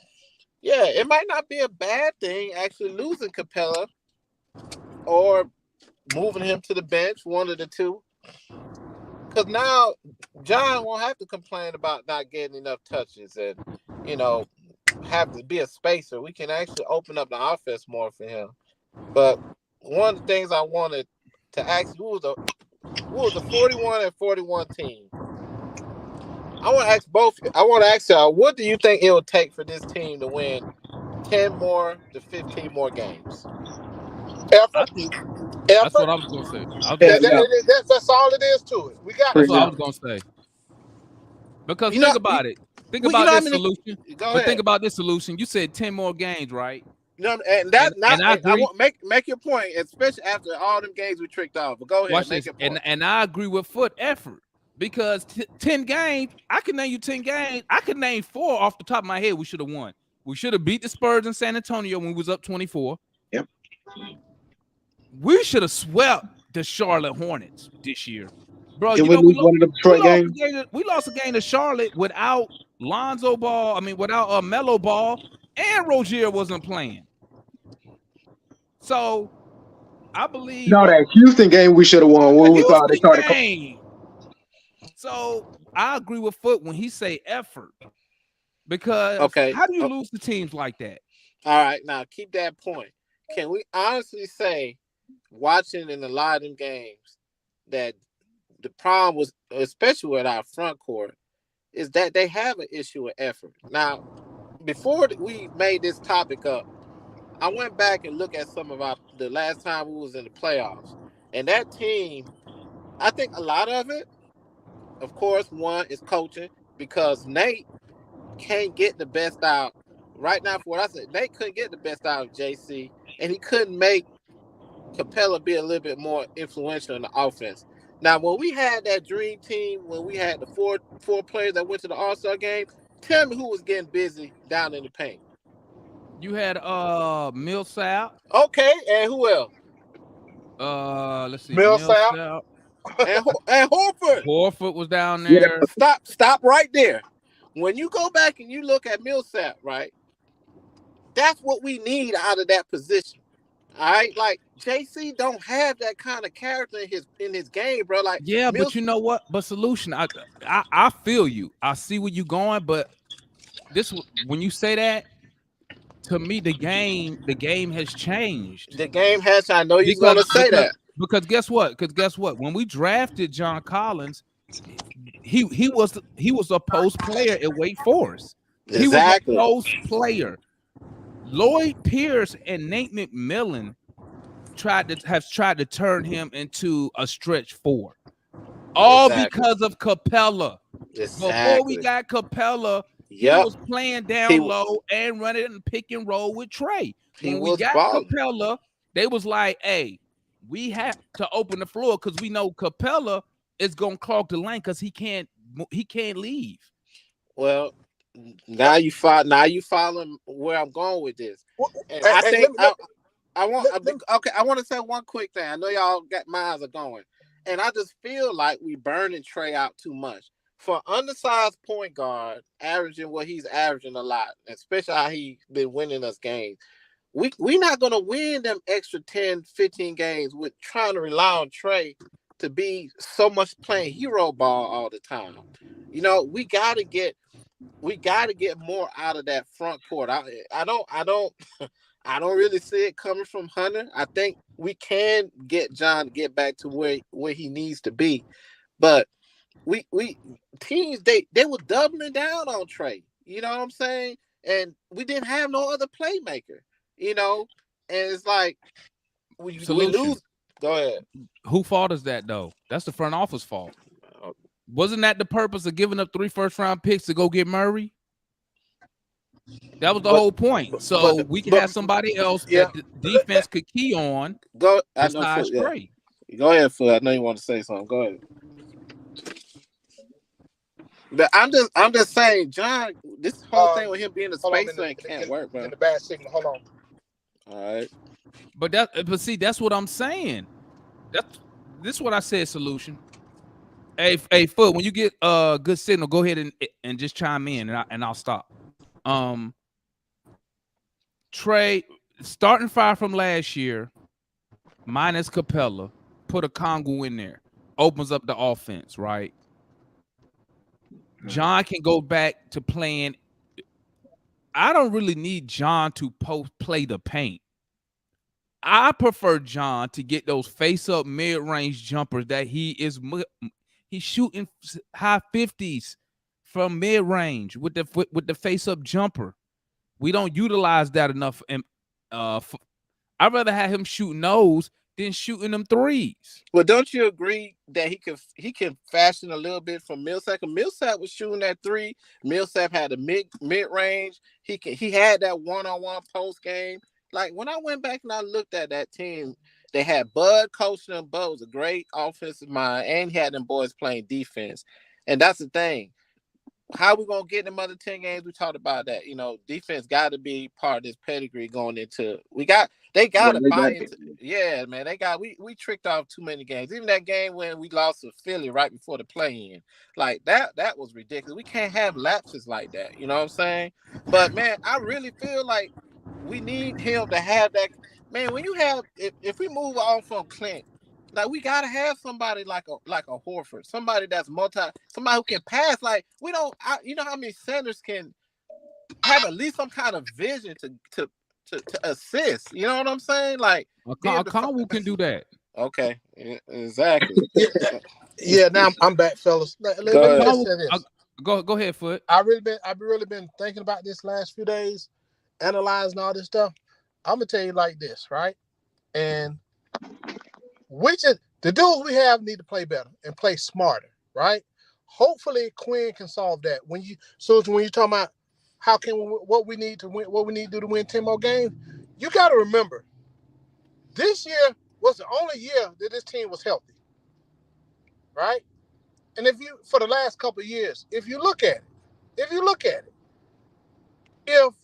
Yeah, it might not be a bad thing actually losing Capella or moving him to the bench, one of the two. Because now John won't have to complain about not getting enough touches and, have to be a spacer. We can actually open up the offense more for him. But one of the things I wanted to ask you who was the 41 and 41 team? I want to ask both. I want to ask y'all, what do you think it would take for this team to win 10 more to 15 more games? I Effort, think that's what effort. I was gonna say. I was gonna Yeah, That, say yeah, that's all it is to it. We got that's pretty what I much. was gonna say. Because You know, think about it. Think you about know how this many? solution. Go But think ahead. about this solution. You said 10 more games, right? You know, and that not. And I And I agree. want make your point, especially after all them games we tricked off. But go ahead, Watch make this. your point. And I agree with Foot effort. Because 10 games, I can name you 10 games. I could name 4 off the top of my head we should have won. We should have beat the Spurs in San Antonio when we was up 24. Yep. We should have swept the Charlotte Hornets this year. Bro, Did you we know lose one of the we Detroit lost a games? game. We lost a game to Charlotte without Lonzo Ball. I mean, without a Melo Ball, and Rozier wasn't playing. So I believe No, that Houston game we should have won. the When we was they Houston started. game. So I agree with Foot when he say effort, because Okay. how do you lose to teams like that? All right. Now keep that point. Can we honestly say, watching in a lot of them games, that the problem was, especially with our front court, is that they have an issue with effort. Now, before we made this topic up, I went back and looked at some of the last time we was in the playoffs, and that team. I think a lot of it, of course, one is coaching, because Nate can't get the best out. Right now, for what I said, Nate couldn't get the best out of JC, and he couldn't make Capella be a little bit more influential in the offense. Now, when we had that dream team, when we had the four players that went to the All-Star game, tell me who was getting busy down in the paint. You had Millsap. Okay, and who else? Let's see, Millsap. Millsap. And Horford. Horford was down Yeah, there. Stop right there. When you go back and you look at Millsap, right? That's what we need out of that position. All right, like JC don't have that kind of character in his game, bro. Like Yeah, but you know what? But solution, I feel you. I see where you're going, but this when you say that, to me, the game has changed. the game has. I know you're because gonna say because that. because guess what? Because guess what? When we drafted John Collins, he was a post player at Wake Forest. He was a Exactly. post player. Lloyd Pierce and Nate McMillan have tried to turn him into a stretch 4. All Exactly. because of Capella. Before we Exactly. got Capella, he Yep. was playing down He low and running and pick and roll with Trey. he When we was got balling. Capella, they was like, hey, we have to open the floor because we know Capella is gonna clog the lane because he can't leave. Well, now you following where I'm going with this, and I Hey, think let me, I want. let me, Okay, I want to say one quick thing. I know y'all got minds are going, and I just feel like we burning Trey out too much for undersized point guard, averaging what he's averaging a lot, especially how he's been winning us games. We not gonna win them extra 10, 15 games with trying to rely on Trey to be so much playing hero ball all the time. You know, we gotta get more out of that front court. I don't really see it coming from Hunter. I think we can get John to get back to where he needs to be, but we teams they were doubling down on Trey. You know what I'm saying? And we didn't have no other playmaker. You know, and it's like we Solution. lose. Go ahead. Who fault is that though? That's the front office fault. Wasn't that the purpose of giving up 3 first-round picks to go get Murray? That was the But whole point. So we can have somebody else yeah. that the defense could key on Go. I know. besides Yeah. Trey. Go ahead, Phil. I know you want to say something. Go ahead. But I'm just saying, John. This whole thing with him being a spacer can't work, bro. In the bad signal. Hold on. All right. But see, that's what I'm saying. This is what I said. Solution. Hey, Foot. When you get a good signal, go ahead and just chime in, and I'll stop. Trey, starting 5 from last year, minus Capella, put a Congo in there, opens up the offense, right? John can go back to playing. I don't really need John to play the paint. I prefer John to get those face-up mid-range jumpers that he's shooting high 50s from mid-range with the face-up jumper. We don't utilize that enough, and I'd rather have him shooting those than shooting them threes. Well, don't you agree that he can fashion a little bit from Millsap? Millsap was shooting that three. Millsap had a mid range. He had that one-on-one post game. Like when I went back and I looked at that team, they had Bud coaching them. Bud was a great offensive mind, and he had them boys playing defense. And that's the thing. How we gonna get them other 10 games? We talked about that. Defense got to be part of this pedigree going into. They got to buy into. Yeah, man, we tricked off too many games. Even that game when we lost to Philly right before the play-in, like that was ridiculous. We can't have lapses like that. You know what I'm saying? But man, I really feel like we need him to have that. Man, when you have if we move on from Clint. Like we gotta have somebody like a Horford, somebody that's somebody who can pass. Like we don't, you know how many centers can have at least some kind of vision to assist. You know what I'm saying? Like Conwoo can do that. Okay, exactly. Yeah, now I'm back, fellas. Let me just say this. Go ahead, Foot. I've really been thinking about this last few days, analyzing all this stuff. I'm gonna tell you like this, right? And the dudes we have need to play better and play smarter, right? Hopefully, Quinn can solve that. When you're talking about what we need to win, what we need to do to win 10 more games, you got to remember, this year was the only year that this team was healthy, right? And for the last couple of years, if you look at it, if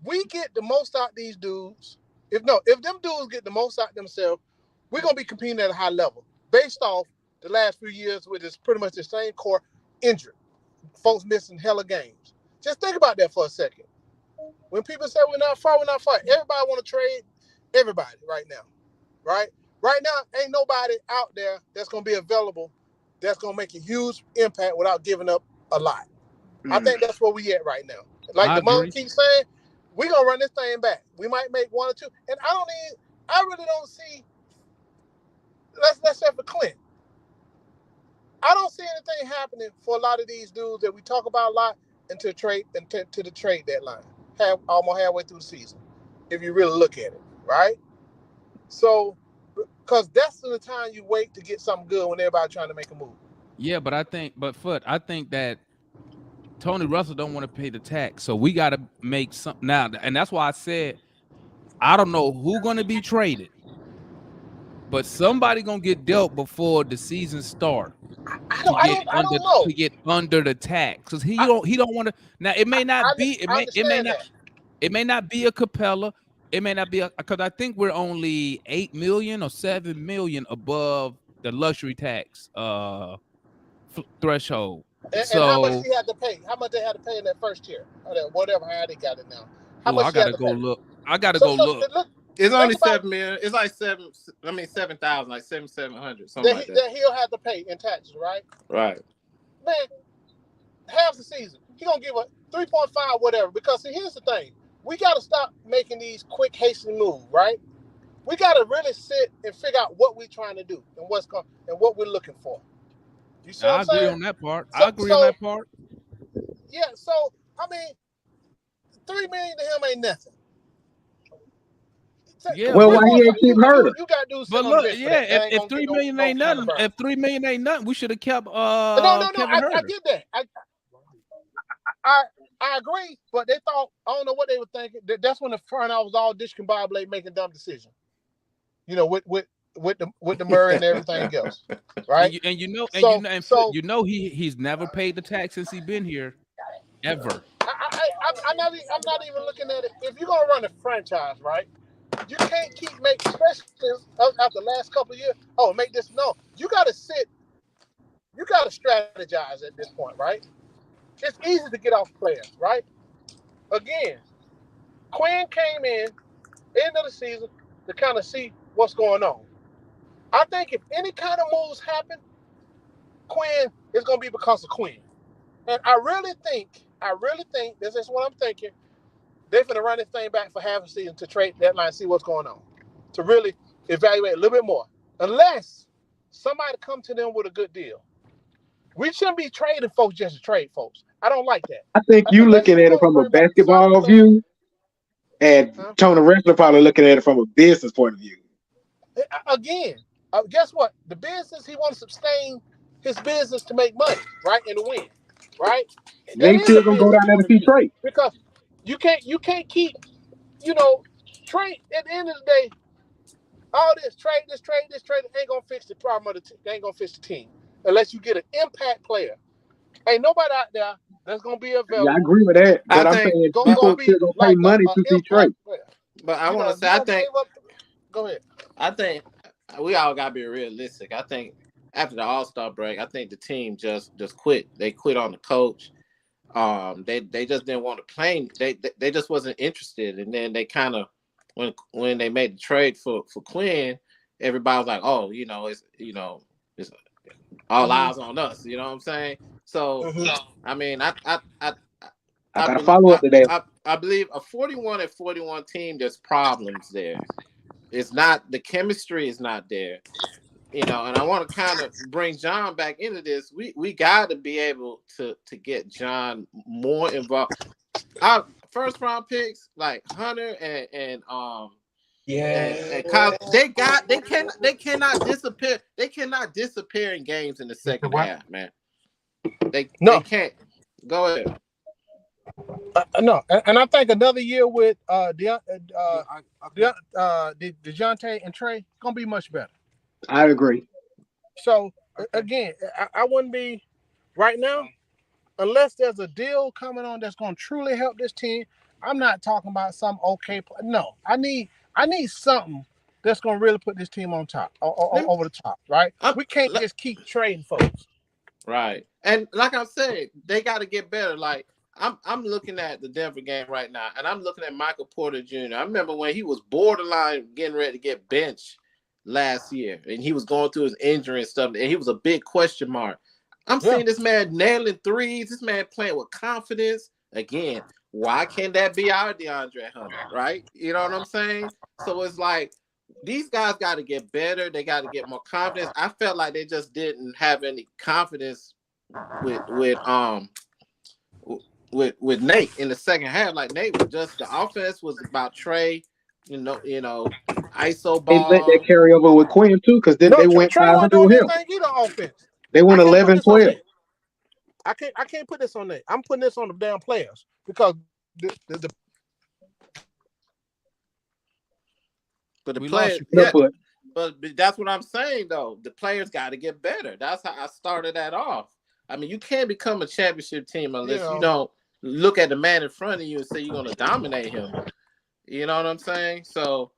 we get the most out these dudes, if them dudes get the most out themselves, we're going to be competing at a high level based off the last few years with this pretty much the same core injured. Folks missing hella games. Just think about that for a second. When people say we're not far. Everybody want to trade everybody right now, right? Right now, ain't nobody out there that's going to be available that's going to make a huge impact without giving up a lot. I think that's where we at right now. Like the mom keeps saying, we're going to run this thing back. We might make one or two. And I really don't see, let's say for Clint. I don't see anything happening for a lot of these dudes that we talk about a lot to the trade deadline, almost halfway through the season, if you really look at it, right? So, because that's the time you wait to get something good when everybody's trying to make a move. Yeah, but I think that Tony Russell don't want to pay the tax, so we got to make something now, and that's why I said I don't know who's going to be traded, but somebody gonna get dealt before the season start. I don't know. To get under the tax, because he don't want to. Now it may not be. It may not be a Capella. It may not be because I think we're only 8 million or 7 million above the luxury tax threshold. And how much he had to pay? How much they had to pay in that first year? Whatever, how they got it now. How much I gotta go look. Look. It's only 7 million. It's like 7,000, like 700, something like that. That he'll have to pay in taxes, right? Right. Man, half the season he gonna give a 3.5, whatever. Because here's the thing: we gotta stop making these quick, hasty moves, right? We gotta really sit and figure out what we're trying to do and what we're looking for. You see what I'm saying? I agree on that part. I agree on that part. Yeah. So I mean, $3 million to him ain't nothing. Yeah, well, why he ain't keep hurting? You got to do but look, yeah, if 3 million ain't nothing, if 3 million ain't nothing, we should have kept no. Kevin Huerter. I get that. I agree, but they thought, I don't know what they were thinking. That's when the front office was all discombobulated, making dumb decisions. You know, with the Murray and everything else, right? You know he's never paid the tax since he's been here, ever. I'm not even looking at it. If you're gonna run a franchise, right? You can't keep making, especially after the last couple of years. Oh, make this no. You got to sit. You got to strategize at this point, right? It's easy to get off players, right? Again, Quinn came in end of the season to kind of see what's going on. I think if any kind of moves happen, Quinn is going to be because of Quinn. And I really think, this is what I'm thinking, they're going to run this thing back for half a season to trade deadline, see what's going on. to really evaluate a little bit more. Unless somebody come to them with a good deal. We shouldn't be trading folks just to trade folks. I don't like that. I think you Unless looking you at it want to from a bring back some basketball stuff. view, and Huh? Tony Wrestler probably looking at it from a business point of view. Again, guess what? The business, he wants to sustain his business to make money, right? And to win, right? That They is still a gonna go business down there to point of see view. Trey. Because you can't keep, you know, trade at the end of the day, all this trade, ain't gonna fix the problem of ain't gonna fix the team. Unless you get an impact player. Ain't nobody out there that's gonna be Yeah, I available agree with that, I but I'm think, saying gonna people but be still gonna pay like money a to see Trey. impact player. I want to If say, you don't save up, go ahead. I think we all gotta be realistic. I think after the All-Star break, I think the team just quit. They quit on the coach. They just didn't want to play. They just wasn't interested. And then they kind of when they made the trade for Quinn, everybody was like, oh, it's all Mm-hmm. eyes on us. You know what I'm saying? So Mm-hmm. I mean, I got to follow up to that. I believe a 41-41 team. There's problems there. It's not the chemistry is not there. And I want to kind of bring John back into this. We got to be able to get John more involved. Our first round picks like Hunter and Kyle, they cannot disappear. They cannot disappear in games in the second What? half, man. They No, can't. Go ahead. no, and I think another year with DeJounte and Trey gonna be much better. I agree. So again, I wouldn't be right now unless there's a deal coming on that's gonna truly help this team. I'm not talking about some okay. No, I need something that's gonna really put this team on top, over the top, right? I'm, We can't just keep trading folks. Right. And like I said, they got to get better. Like I'm looking at the Denver game right now, and I'm looking at Michael Porter Jr. I remember when he was borderline getting ready to get benched last year, and he was going through his injury and stuff, and he was a big question mark. I'm Yeah. seeing this man nailing threes, this man playing with confidence. Again, why can't that be our DeAndre Hunter, right? You know what I'm saying? So it's like these guys got to get better. They got to get more confidence. I felt like they just didn't have any confidence with with Nate in the second half. Like Nate was just the offense was about Trey, ISO They let that ball. carry over with Quinn too, because then No, they went Trey wasn't 500 doing with him. anything either on offense. They I went can't put this on 11-12. Nate. I can't put this on Nate. I'm putting this on the damn players because the But the We lost players, you. yeah, But but that's what I'm saying though. The players got to get better. That's how I started that off. I mean, you can't become a championship team you unless you know don't look at the man in front of you and say you're going to dominate him. You know what I'm saying? So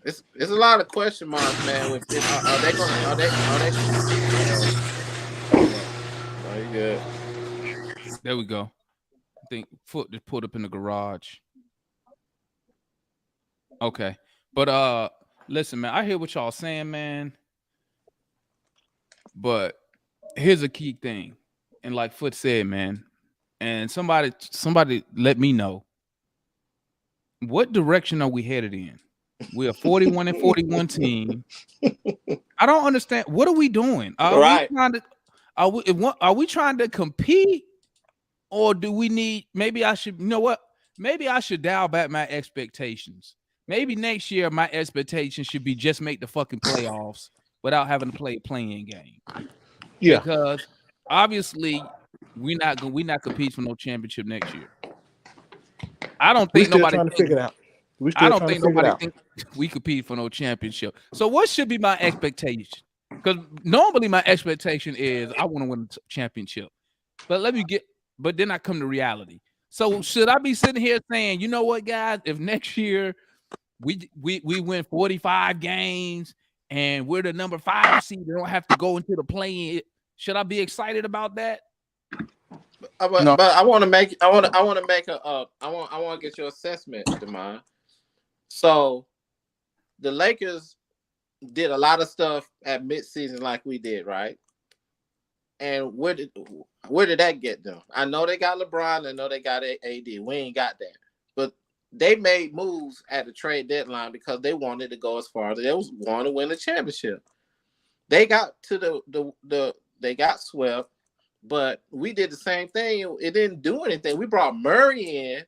it's a lot of question marks, man. With are they gonna no, you good. There we go. I think foot just pulled up in the garage. Okay. But listen, man, I hear what y'all saying, man. But here's a key thing. And like Foot said, man, and somebody let me know, what direction are we headed in? We're a 41-41 team. I don't understand. What are we doing? Right. Are we trying to compete, or do we need? Maybe I should. You know what? Maybe I should dial back my expectations. Maybe next year my expectations should be just make the fucking playoffs without having to play a playing game. yeah. Because obviously we're not competing for no championship next year. I don't We think still nobody trying to think figure it out. We I still don't trying to think figure it nobody out. think we compete for no championship. So what should be my expectation? Because normally my expectation is I want to win a championship. But then I come to reality. So should I be sitting here saying, you know what, guys, if next year we win 45 games and we're the number 5 seed, we don't have to go into the play-in, should I be excited about that? But No. I want to make I want to make I want to get your assessment, Demond. So the Lakers did a lot of stuff at midseason like we did, right? And where did that get them? I know they got LeBron. I know they got AD. We ain't got that. But they made moves at the trade deadline because they wanted to go as far as they want to win the championship. They got to they got swept, but we did the same thing. It didn't do anything. We brought Murray in.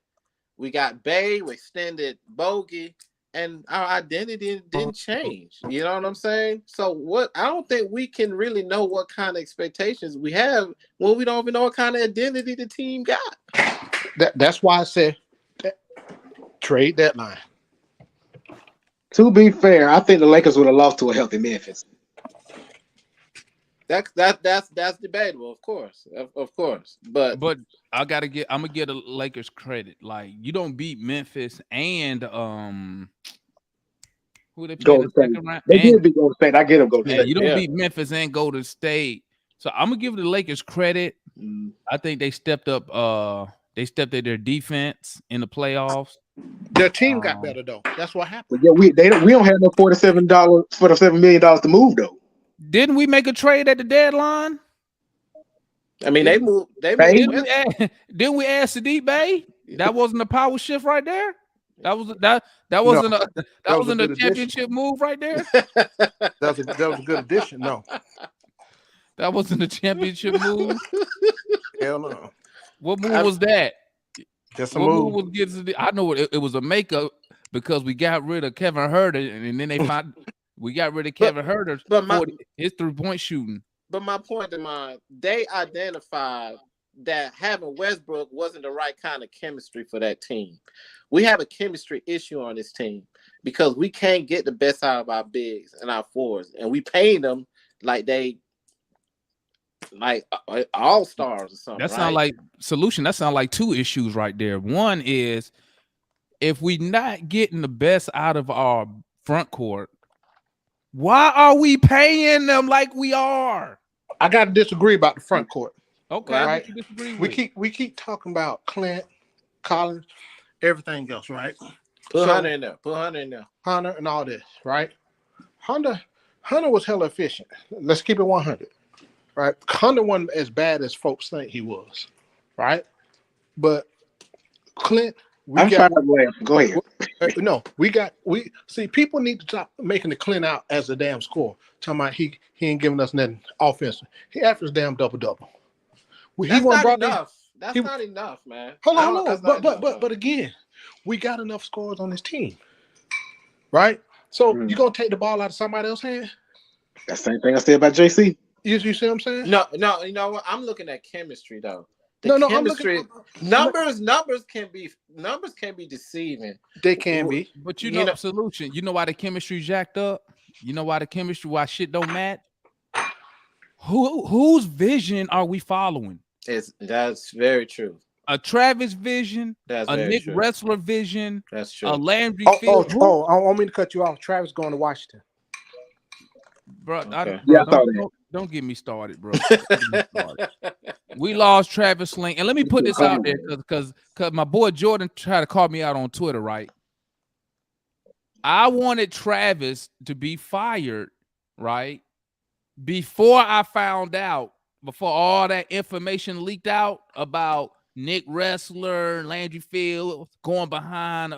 We got Bay. We extended Bogey, and our identity didn't change. You know what I'm saying? So what? I don't think we can really know what kind of expectations we have when we don't even know what kind of identity the team got. That's why I said trade deadline. To be fair, I think the Lakers would have lost to a healthy Memphis. That's debatable, of course, but I'm gonna give the Lakers credit. Like, you don't beat Memphis and who they play in the second round. They did beat Golden State. I get them Golden State. You don't beat Memphis and Golden State. So I'm gonna give the Lakers credit. I think they stepped up. They stepped up their defense in the playoffs. Their team got better though. That's what happened. Yeah, we don't have no $47 million to move though. Didn't we make a trade at the deadline? I mean, they moved. Didn't we add Sadiq Bey? That wasn't a power shift right there. That wasn't a championship move right there. That was a good addition. No, that wasn't a championship move. Hell no. What move was that? Just a move. I know it was a makeup because we got rid of Kevin Huerter, and then they found we got rid of Kevin Huerter for his 3-point shooting. But my point in mind, they identified that having Westbrook wasn't the right kind of chemistry for that team. We have a chemistry issue on this team because we can't get the best out of our bigs and our forwards, and we paying them like they all stars or something. That sounds like solution. That sounds like two issues right there. One is if we not getting the best out of our front court, why are we paying them like we are? I got to disagree about the front court. Okay, right? You disagree with? We keep talking about Clint, Collins, everything else, right? Put Hunter in there. Put Hunter in there. Hunter and all this, right? Hunter was hella efficient. Let's keep it 100, right? Hunter wasn't as bad as folks think he was, right? But Clint, Go ahead. No, we see people need to stop making the Clint out as a damn score. Talking about he ain't giving us nothing offensive. He averaged damn double. That's not enough. That's not enough, man. Hold on. But again, we got enough scores on this team, right? So you gonna take the ball out of somebody else's hand? That's the same thing I said about JC. You see what I'm saying? No. You know what? I'm looking at chemistry though. Chemistry. Numbers can be deceiving. They can be. But you know solution. You know why the chemistry jacked up? You know why shit don't match? Whose vision are we following? That's very true. A Travis vision, a Nick Wrestler vision, that's true. A Landry Fields. I don't mean to cut you off. Travis going to Washington. Bro, okay. Don't get me started, bro. We lost Travis Link. And let me put this out there because my boy Jordan tried to call me out on Twitter, right? I wanted Travis to be fired, right? Before all that information leaked out about Nick Wrestler, Landry Fields going behind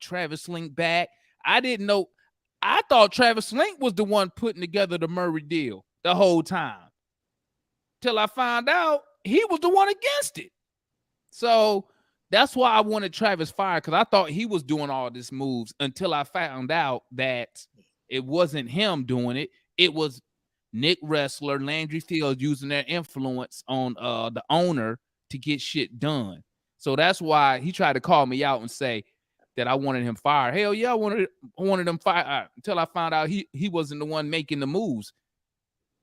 Travis Link back. I didn't know. I thought Travis Link was the one putting together the Murray deal the whole time. Till I found out he was the one against it. So that's why I wanted Travis fired, because I thought he was doing all these moves until I found out that it wasn't him doing it. It was Nick Wrestler, Landry Fields using their influence on the owner to get shit done. So that's why he tried to call me out and say that I wanted him fired. Hell yeah, I wanted him fired until I found out he wasn't the one making the moves.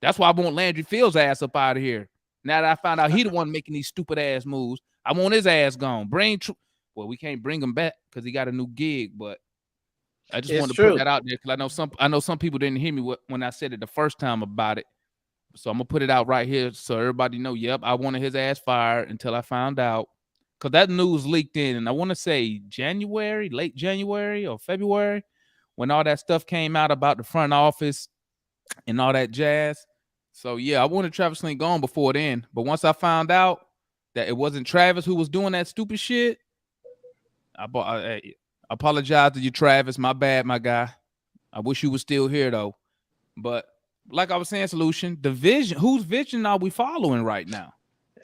That's why I want Landry Fields' ass up out of here. Now that I found out he the one making these stupid ass moves, I want his ass gone. Well, we can't bring him back because he got a new gig, but I just wanted to put that out there because I know some people didn't hear me when I said it the first time about it. So I'm gonna put it out right here so everybody know. Yep, I wanted his ass fired until I found out, because that news leaked in, and I want to say late January or February, when all that stuff came out about the front office and all that jazz. So yeah, I wanted Travis Link gone before then, but once I found out that it wasn't Travis who was doing that stupid shit, I apologize to you, Travis. My bad, my guy. I wish you were still here though. But like I was saying, solution, the vision. Whose vision are we following right now?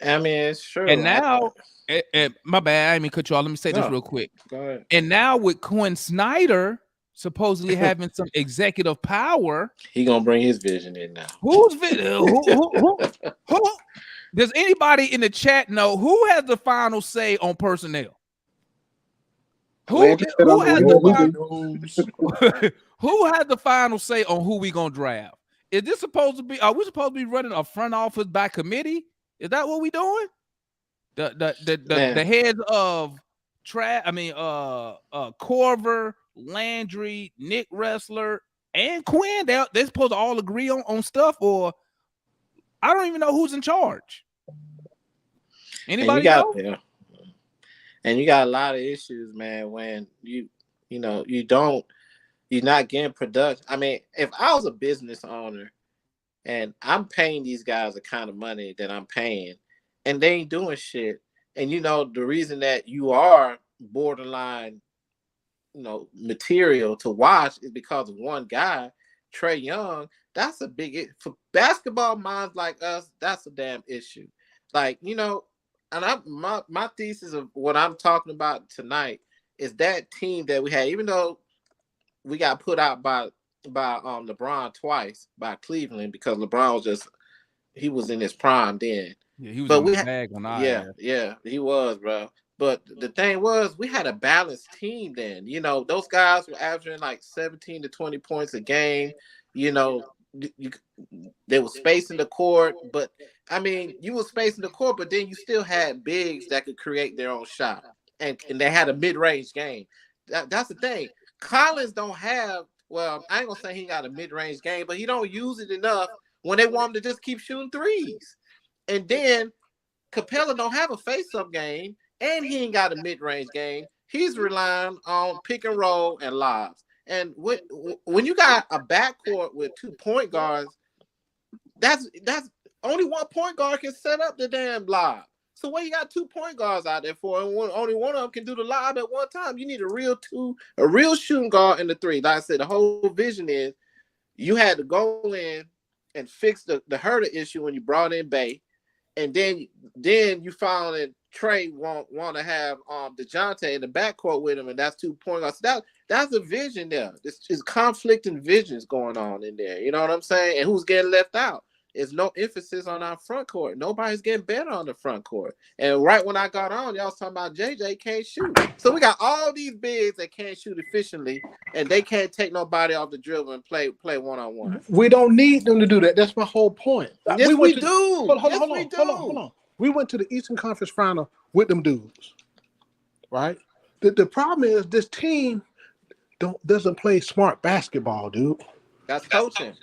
I mean, it's And true. now, my bad. I didn't mean cut you off. Let me say this No. real quick. Go ahead. And now with Quinn Snyder supposedly having some executive power, He gonna bring his vision in now. who does anybody in the chat know who has the final say on personnel? Who has the final say on who we gonna draft? Is this supposed to be? Are we supposed to be running a front office by committee? Is that what we doing? The heads of Corver, Landry, Nick Wrestler, and Quinn, they're supposed to all agree on stuff, or I don't even know who's in charge. Anybody know? Yeah. And you got a lot of issues, man, when you're not getting production. I mean, if I was a business owner and I'm paying these guys the kind of money that I'm paying and they ain't doing shit, and the reason that you are borderline, material to watch is because of one guy, Trae Young. That's a big for basketball minds like us. That's a damn issue. Like, and my thesis of what I'm talking about tonight is that team that we had, even though we got put out by LeBron twice by Cleveland because LeBron he was in his prime then. Yeah, he was in the bag when yeah, he was, bro. But the thing was, we had a balanced team then. Those guys were averaging like 17 to 20 points a game. They were spacing the court, but I mean, you were spacing the court, but then you still had bigs that could create their own shot, and they had a mid-range game. That's the thing. Collins don't have. Well, I ain't gonna say he got a mid-range game, but he don't use it enough when they want him to just keep shooting threes. And then Capella don't have a face-up game, and he ain't got a mid-range game. He's relying on pick and roll and lobs. And when you got a backcourt with 2 point guards, that's only one point guard can set up the damn lob. So what you got 2 point guards out there for, and only one of them can do the lob at one time? You need a real shooting guard in the three. Like I said, the whole vision is you had to go in and fix the Herder issue when you brought in Bay, and then you found that Trae want to have DeJounte in the backcourt with him, and that's 2 point guards. That's a vision there. There's conflicting visions going on in there. You know what I'm saying? And who's getting left out? There's no emphasis on our front court. Nobody's getting better on the front court. And right when I got on, y'all was talking about JJ can't shoot. So we got all these bigs that can't shoot efficiently, and they can't take nobody off the dribble and play one-on-one. We don't need them to do that. That's my whole point. Yes, we do. Hold on. We went to the Eastern Conference Final with them dudes, right? The problem is this team doesn't play smart basketball, dude. That's coaching.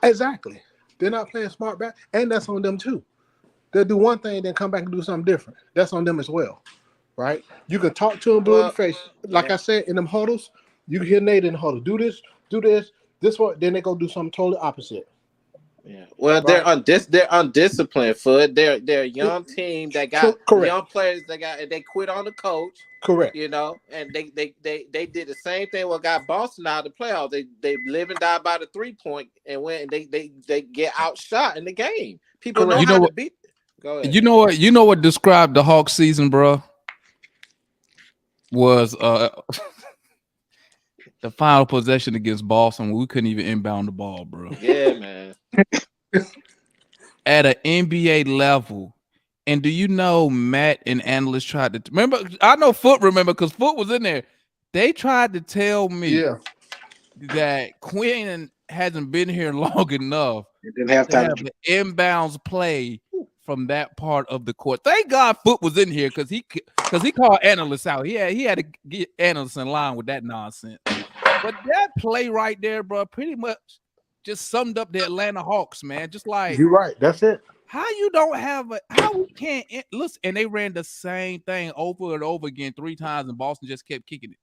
Exactly. They're not playing smart back, and that's on them too. They'll do one thing, then come back and do something different. That's on them as well, right? You can talk to them blue in the face. Like I said, in them huddles, you can hear Nate in the huddle. Do this one, then they go do something totally opposite. Yeah. Well, right? They're undisciplined, Foot. They're a young team that got young players they quit on the coach. Correct. And they did the same thing what got Boston out of the playoffs. They live and die by the 3-point, and when they get outshot in the game. People know how to beat. Go ahead. You know what described the Hawks season, bro? Was the final possession against Boston, we couldn't even inbound the ball, bro. Yeah, man. At an NBA level. And do you know Matt and analysts tried to remember? I know Foot remember because Foot was in there. They tried to tell me that Quinn hasn't been here long enough to have an inbounds play from that part of the court. Thank God Foot was in here because he called analysts out. He had to get analysts in line with that nonsense. But that play right there, bro, pretty much just summed up the Atlanta Hawks, man. Just like you're right. That's it. How you don't have how we can't listen, and they ran the same thing over and over again 3 times, and Boston just kept kicking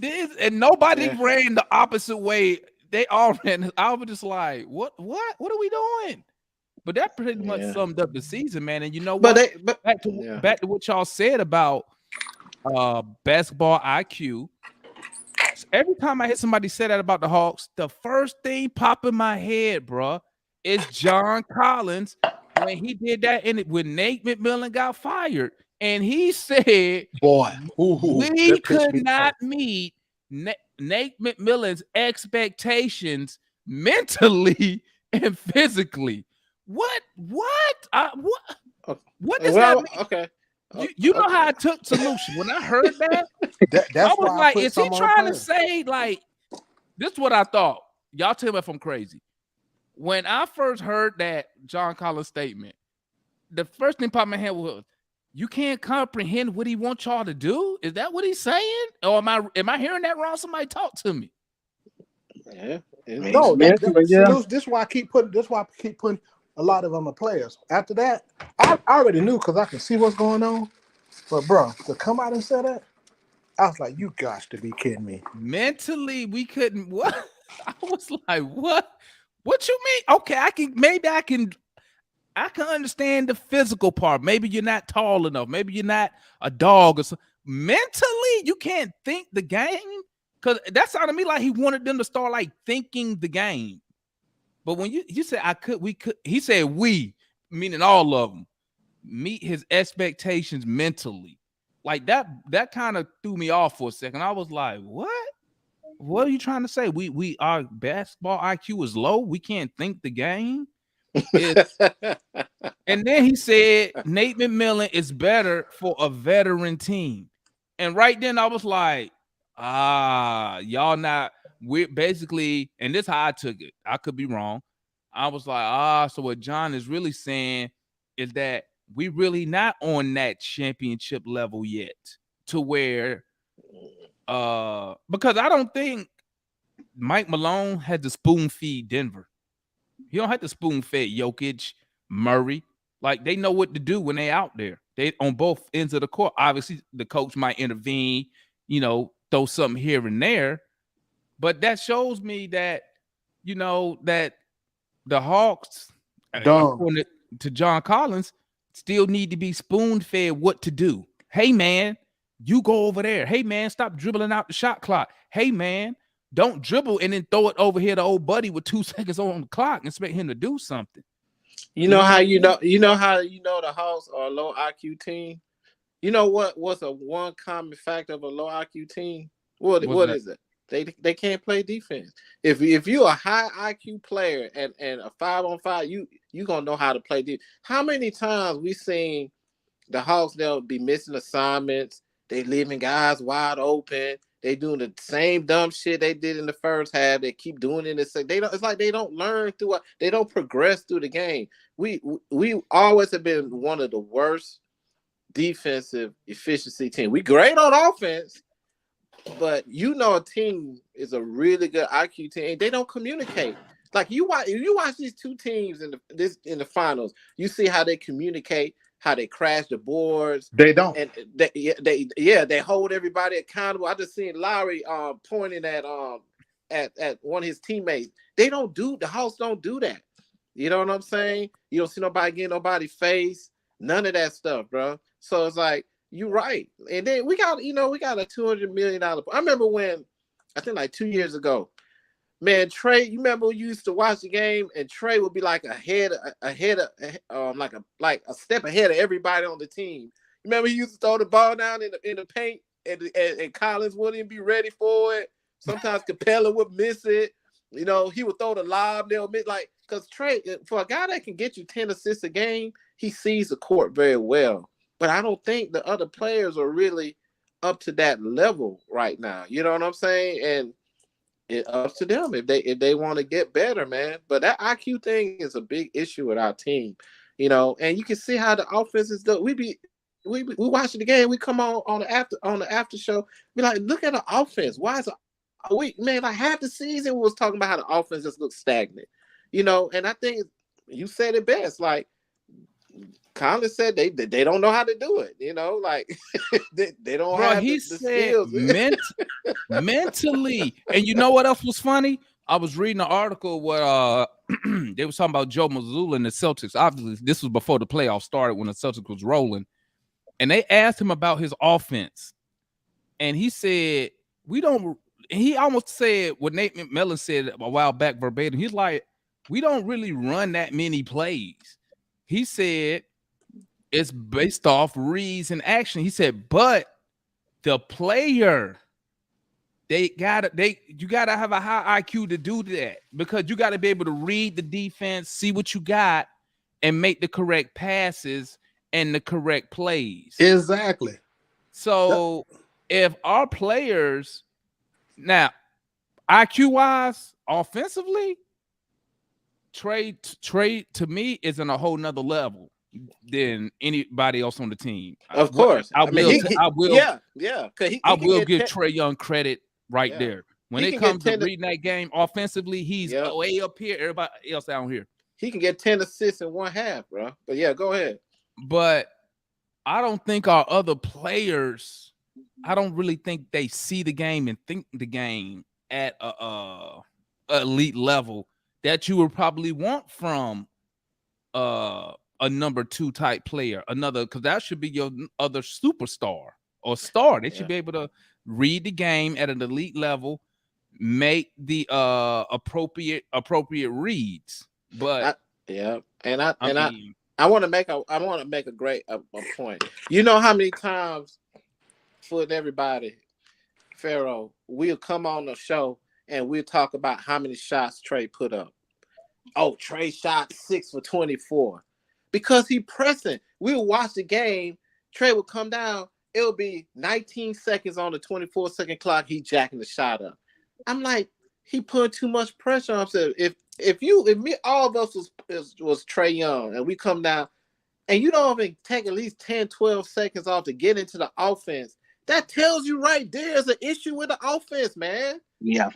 it. And nobody ran the opposite way. They all ran. I was just like, what are we doing? But that pretty much Yeah. summed up the season, man. And you know But what? they, but yeah. Back to what y'all said about basketball IQ. Every time I hear somebody say that about the Hawks, the first thing pop in my head, bro, is John Collins when he did that when Nate McMillan got fired, and he said Boy, we that pissed could me not off. meet Nate McMillan's expectations mentally and physically. What? What does that Well, mean? okay. You know Okay. how I took solution when I heard that. I That's was why I like, put is he some on trying to players. say like this? Is what I thought. Y'all tell me if I'm crazy. When I first heard that John Collins statement, the first thing popped in my head was, "You can't comprehend what he wants y'all to do." Is that what he's saying? Or am I hearing that wrong? Somebody talk to me. Yeah. No, Mentally, see, yeah. this is why I keep putting. This is why I keep putting a lot of them on players. After that, I already knew because I can see what's going on. But bro, to come out and say that, I was like, you got to be kidding me. Mentally, we couldn't. What? I was like, what? What you mean? Okay, I can understand the physical part. Maybe you're not tall enough. Maybe you're not a dog or something. Mentally, you can't think the game. Because that sounded to me like he wanted them to start like thinking the game. But when you said we could, he said we, meaning all of them, meet his expectations mentally. Like that kind of threw me off for a second. I was like, what? What are you trying to say? We our basketball IQ is low. We can't think the game. And then he said Nate McMillan is better for a veteran team. And right then I was like, y'all not. We're basically, and this how I took it. I could be wrong. I was like, so what John is really saying is that we really not on that championship level yet, to where because I don't think Mike Malone had to spoon feed Denver. He don't have to spoon feed Jokic, Murray. Like they know what to do when they out there. They on both ends of the court. Obviously, the coach might intervene, throw something here and there. But that shows me that, that the Hawks, Dumb. according to John Collins, still need to be spoon fed what to do. Hey, man, you go over there. Hey, man, stop dribbling out the shot clock. Hey, man, don't dribble and then throw it over here to old buddy with 2 seconds on the clock and expect him to do something. You know how the Hawks are a low IQ team? You know what's one common factor of a low IQ team? What is it? They can't play defense. If you're a high IQ player and a 5-on-5, you gonna know how to play defense. How many times we seen the Hawks, they'll be missing assignments, they leaving guys wide open, they doing the same dumb shit they did in the first half. They keep doing it. It's like they don't learn they don't progress through the game. We always have been one of the worst defensive efficiency team. We great on offense, but a team is a really good IQ team. They don't communicate. Like you watch these two teams in the finals. You see how they communicate, how they crash the boards. They don't. And they hold everybody accountable. I just seen Lowry pointing at one of his teammates. The Hawks don't do that. You know what I'm saying? You don't see nobody getting nobody face, none of that stuff, bro. So it's like, you're right. And then we got a $200 million. I remember when, I think like 2 years ago, man, Trey, you remember when you used to watch the game and Trey would be like like a step ahead of everybody on the team. You remember he used to throw the ball down in the paint and Collins wouldn't be ready for it. Sometimes Capella would miss it. He would throw the lob, they'll miss, because Trey, for a guy that can get you 10 assists a game, he sees the court very well. But I don't think the other players are really up to that level right now. You know what I'm saying? And it's up to them if they want to get better, man. But that IQ thing is a big issue with our team. And you can see how the offense is done. We watching the game, we come on the after show, be like, look at the offense. Why is like half the season we was talking about how the offense just looks stagnant. And I think you said it best. Like Collins said, they don't know how to do it. Like they don't have the skills. Mentally. And you know what else was funny? I was reading an article where they was talking about Joe Mazzulla and the Celtics. Obviously, this was before the playoffs started when the Celtics was rolling, and they asked him about his offense, and he said, "We don't." He almost said what Nate McMillan said a while back verbatim. He's like, "We don't really run that many plays." He said it's based off reads and action. He said, but the player, you gotta have a high IQ to do that because you gotta be able to read the defense, see what you got, and make the correct passes and the correct plays. Exactly. So if our players now IQ wise, offensively, Trey to me is in a whole nother level than anybody else on the team. Of course. I will yeah. Because I will give Trey Young credit right Yeah. there. When He it can comes get to 10 reading that game offensively, he's Yep. way up here. Everybody else down here. He can get 10 assists in one half, bro. But yeah, go ahead. But I don't think our other players, I don't really think they see the game and think the game at a elite level that you would probably want from a number 2 type player, another, because that should be your other superstar or star. They should be able to read the game at an elite level, make the appropriate reads. But I want to make a great a point. You know how many times for everybody, Pharaoh, we'll come on the show and we'll talk about how many shots Trey put up. Oh, Trey shot 6 for 24 because he pressing. We'll watch the game. Trey will come down. It'll be 19 seconds on the 24-second clock. He jacking the shot up. I'm like, he put too much pressure on himself. If all of us was Trey Young and we come down and you don't even take at least 10, 12 seconds off to get into the offense, that tells you right there's an issue with the offense, man. Yeah.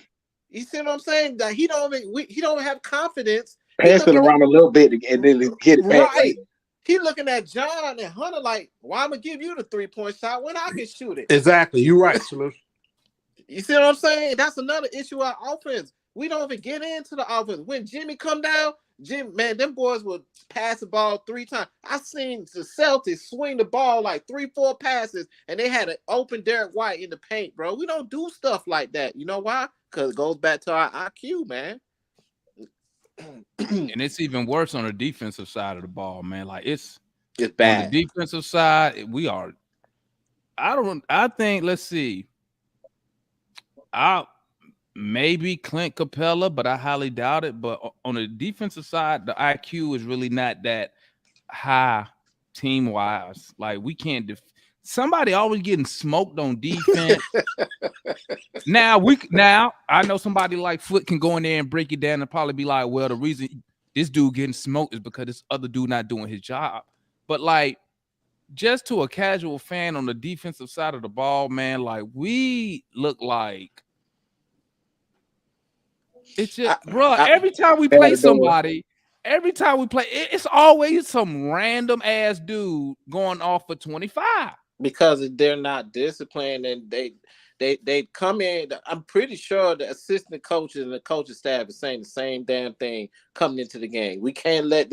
You see what I'm saying? That he don't have confidence. Pass it around a little bit and then get it back. Right. He looking at John and Hunter like, well, I'm gonna give you the 3-point shot when I can shoot it. Exactly. You're right, Salute. You see what I'm saying? That's another issue with our offense. We don't even get into the offense. When Jimmy come down, them boys would pass the ball 3 times. I seen the Celtics swing the ball like 3-4 passes, and they had an open Derek White in the paint, bro. We don't do stuff like that. You know why? Because it goes back to our IQ, man. And it's even worse on the defensive side of the ball, man. Like it's bad. On the defensive side, we are. I think. Let's see. Maybe Clint Capella, but I highly doubt it. But on the defensive side, the IQ is really not that high team wise. Like we can't. Somebody always getting smoked on defense. Now I know somebody like Foot can go in there and break it down and probably be like, well, the reason this dude getting smoked is because this other dude not doing his job. But like, just to a casual fan on the defensive side of the ball, man, like we look like it's just, bro. Every time we play somebody, it's always some random ass dude going off for 25. Because they're not disciplined and they come in. I'm pretty sure the assistant coaches and the coaching staff is saying the same damn thing coming into the game. We can't let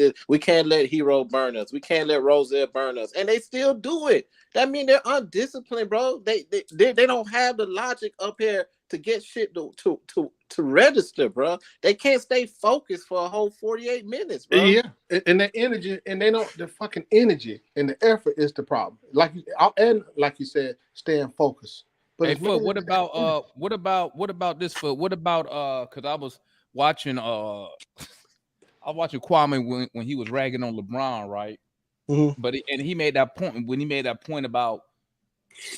Hero burn us. We can't let Roselle burn us, and they still do it. That means they're undisciplined, bro. They don't have the logic up here to get shit to register, bro. They can't stay focused for a whole 48 minutes, bro. Yeah, and the energy, and the fucking energy and the effort is the problem. Like you said, staying focused. But hey, Foot, what about this, Foot? What about because I was watching Kwame when he was ragging on LeBron, right? Mm-hmm. But he made that point when he made that point about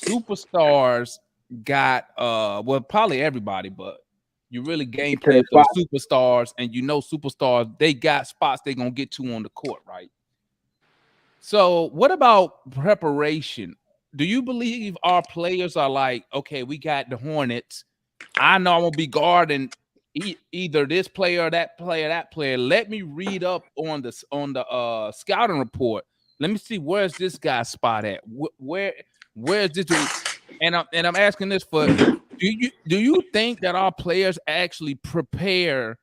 superstars got well, probably everybody, but you really game plan for the superstars, and superstars, they got spots they're gonna get to on the court, right? So what about preparation? Do you believe our players are like, okay, we got the Hornets, I know I'm gonna be guarding either this player or that player. Let me read up on the scouting report. Let me see where's this guy's spot at. Where's this dude? And I'm asking this for Do you think that our players actually prepare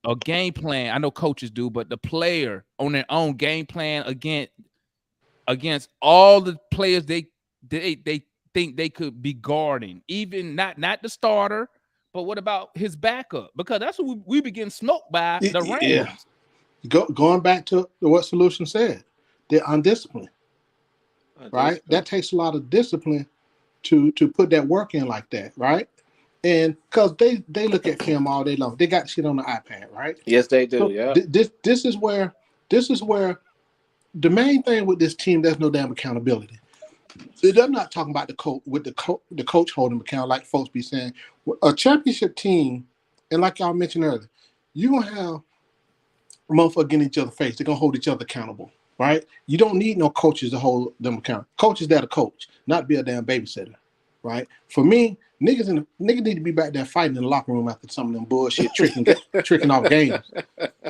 a game plan? I know coaches do, but the player on their own game plan against all the players they think they could be guarding, even not the starter, but what about his backup? Because that's what we be getting smoked by the Yeah. Rams. Going back to what Solution said, they're undisciplined, right? Undisciplined. That takes a lot of discipline to put that work in like that, right? And because they look at film all day long, they got shit on the iPad, right? Yes, they do. So Yeah. this is where the main thing with this team, there's no damn accountability. I'm not talking about the coach with the coach holding account like folks be saying. A championship team, and like y'all mentioned earlier, you gonna have motherfuckers getting each other face. They're gonna hold each other accountable, right? You don't need no coaches to hold them accountable. Coaches that are coach, not be a damn babysitter, right? For me, niggas need to be back there fighting in the locker room after some of them bullshit tricking off games.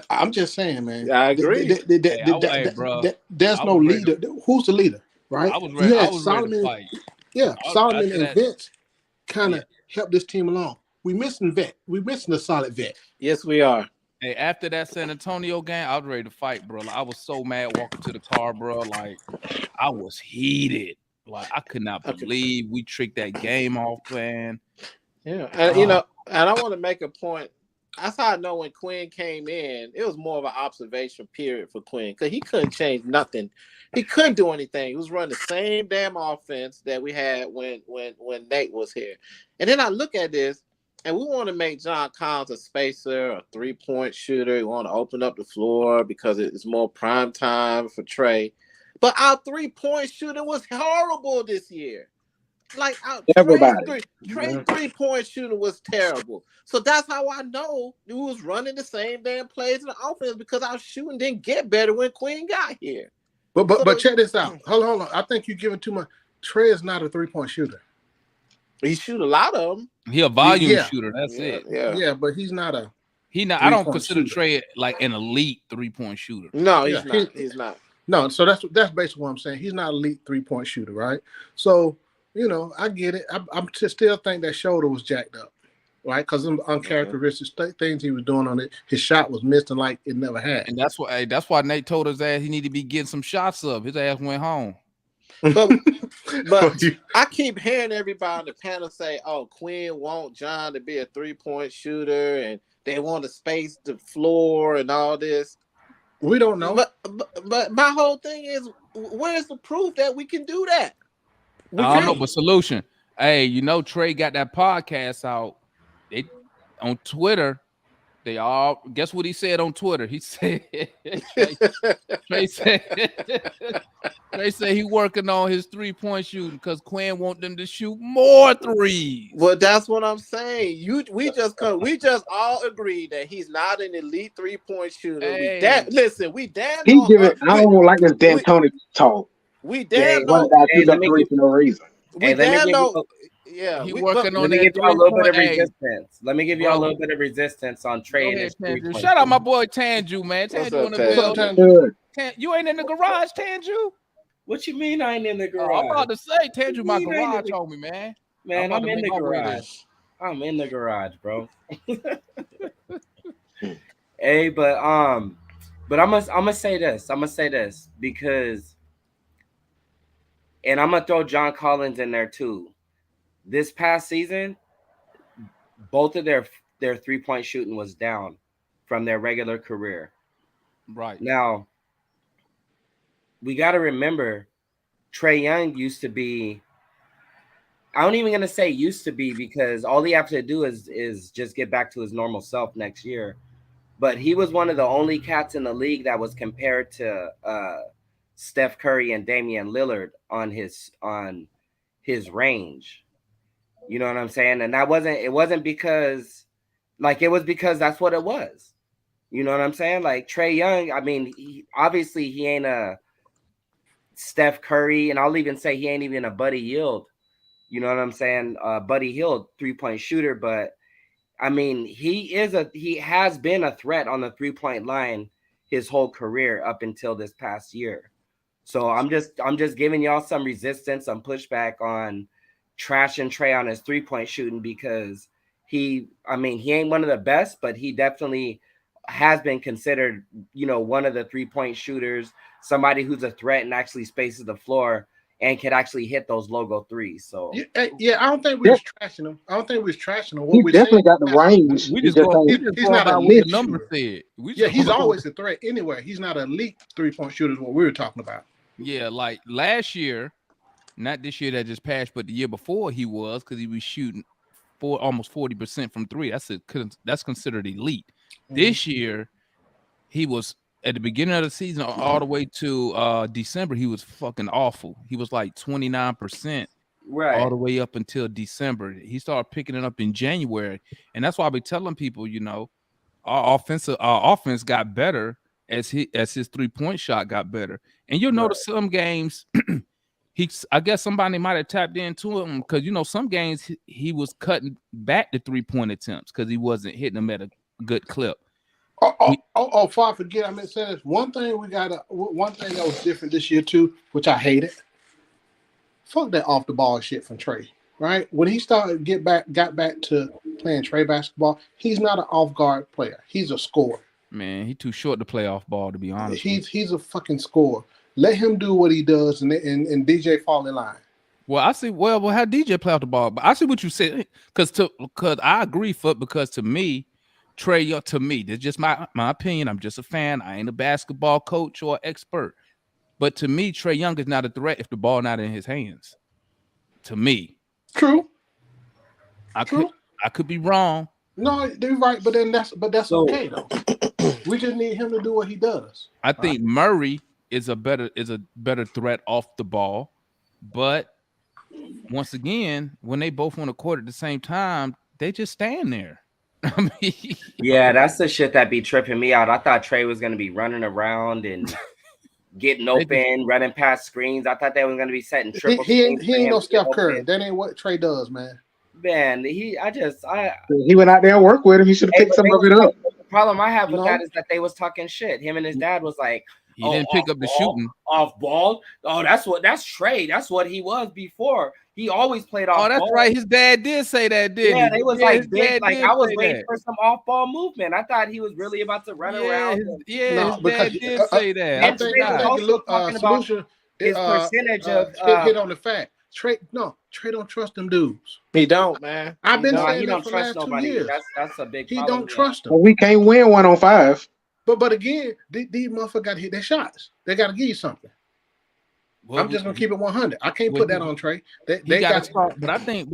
I'm just saying, man. I agree. Hey, bro, There's I no was ready leader. Who's the leader, right? I was You ready. I had was ready to Solomon. fight. Yeah, Solomon After and that, Vince kind yeah. of helped this team along. We missing vet. We missing a solid vet. Yes, we are. Hey, after that San Antonio game, I was ready to fight, bro. Like, I was so mad walking to the car, bro. Like, I was heated. Like, I could not Okay. believe we tricked that game off, man. Yeah, and and I want to make a point. That's how I know when Quinn came in, it was more of an observation period for Quinn because he couldn't change nothing. He couldn't do anything. He was running the same damn offense that we had when Nate was here. And then I look at this, and we want to make John Collins a spacer, a 3-point shooter. We want to open up the floor because it's more prime time for Trey. But our 3-point shooting was horrible this year. Like Everybody. Trey's 3-point shooting was terrible. So that's how I know we was running the same damn plays in the offense because our shooting didn't get better when Quinn got here. But check this out. Hold on. I think you're giving too much. Trey is not a 3-point shooter. He shoot a lot of them. He a volume Yeah. shooter. That's it. Yeah, but he's not a He not. I don't 3-point consider shooter. Trey like an elite 3-point shooter. No, Yeah, he's not. He's not. No, so that's basically what I'm saying. He's not an elite 3-point shooter, right? So, I get it. I'm still think that shoulder was jacked up, right? Because them uncharacteristic things he was doing on it, his shot was missing like it never had. And that's why Nate told his ass he need to be getting some shots up. His ass went home. But I keep hearing everybody on the panel say, "Oh, Quinn want John to be a 3-point shooter, and they want to space the floor and all this." We don't know. But my whole thing is, where's the proof that we can do that? I don't know, but solution. Hey, Trey got that podcast out. They on Twitter. They all guess what he said on Twitter. He said Trey said he working on his 3-point shooting because Quinn want them to shoot more threes. Well, that's what I'm saying. We just all agreed that he's not an elite 3-point shooter. Hey. We damn He give it. I don't like his damn Tony talk. We damn know. Let me for no reason. We damn know. Yeah, he working on let me that give you a little bit of 3-point. resistance. Let me give you a little bit of resistance on Trey and his 3-point. Shout out my boy Tanju, man. Tanju in the building. You ain't in the garage, Tanju? What you mean I ain't in the garage? I'm about to say Tanju my garage homie, man. Man, I'm in the garage. I'm in the garage, bro. Hey, but I'm gonna say this. I'm gonna say this because, and I'm gonna throw John Collins in there too. This past season, both of their 3-point shooting was down from their regular career. Right. Now, we got to remember Trae Young used to be, I don't even going to say used to be because all he has to do is just get back to his normal self next year. But he was one of the only cats in the league that was compared to Steph Curry and Damian Lillard on his range. You know what I'm saying? And it wasn't because, it was because that's what it was. You know what I'm saying? Like Trae Young, I mean, obviously he ain't a Steph Curry, and I'll even say he ain't even a Buddy Hield. You know what I'm saying? Buddy Hield 3-point shooter, but I mean, he has been a threat on the 3-point line his whole career up until this past year. So I'm just giving y'all some resistance, some pushback on trashing Trey on his 3-point shooting because he ain't one of the best, but he definitely has been considered, one of the 3-point shooters, somebody who's a threat and actually spaces the floor and can actually hit those logo threes. So yeah, I don't think we was trashing him. I don't think we was trashing him. He What we definitely saying, got the range. We He just just go. We ain't just he's go not about a what the elite number shooter. said. We Yeah, just he's go- always a threat anyway. He's not an elite 3-point shooter. Is what we were talking about. Yeah, like last year, not this year that just passed, but the year before he was because he was shooting almost 40% from three. That's considered elite. This year, he was at the beginning of the season all the way to December. He was fucking awful. He was like 29%. All the way up until December. He started picking it up in January. And that's why I be telling people, our offense got better as his 3-point shot got better. And you'll notice some games, I guess somebody might have tapped into him because some games he was cutting back the 3-point attempts because he wasn't hitting them at a good clip. Before I forget, I meant to say this. One thing that was different this year too, which I hated. Fuck that off the ball shit from Trey. Right when he started got back to playing Trey basketball, he's not an off guard player. He's a scorer. Man, he too short to play off ball, to be honest. He's a fucking scorer. Let him do what he does, and DJ fall in line. Well, I see. Well, how DJ play off the ball, but I see what you said because I agree. Because to me, Trey Young, to me, that's just my opinion. I'm just a fan. I ain't a basketball coach or expert, but to me, Trey Young is not a threat if the ball not in his hands. To me, true. I could be wrong. No, you're right, but that's okay though. We just need him to do what he does. I think Murray is a better threat off the ball, but once again, when they both on the court at the same time, they just stand there. I mean, yeah, that's the shit that be tripping me out. I thought Trey was gonna be running around and getting open, running past screens. I thought they were gonna be setting triple. He ain't no Steph Curry. That ain't what Trey does, man. Man, he went out there and worked with him. He should have picked some of it up. The problem I have with that is that they was talking shit. Him and his dad was like, he didn't pick up the shooting off ball. Oh, that's Trey. That's what he was before. He always played off. Oh, that's ball. Right. His dad did say that, didn't he? They was like big. Like I was waiting that. for some off ball movement. I thought he was really about to run around. His dad did say that. I think solution his percentage of hit on the fact. Trey don't trust them dudes. He don't, man. I've been saying he that don't for trust the last nobody. 2 years. That's a big. He problem. don't trust them. Well, we can't win 1-on-5. But again, these motherfuckers got to hit their shots. They got to give you something. Well, I'm just gonna keep it 100. I can't put that on Trey. They got to talk. But I think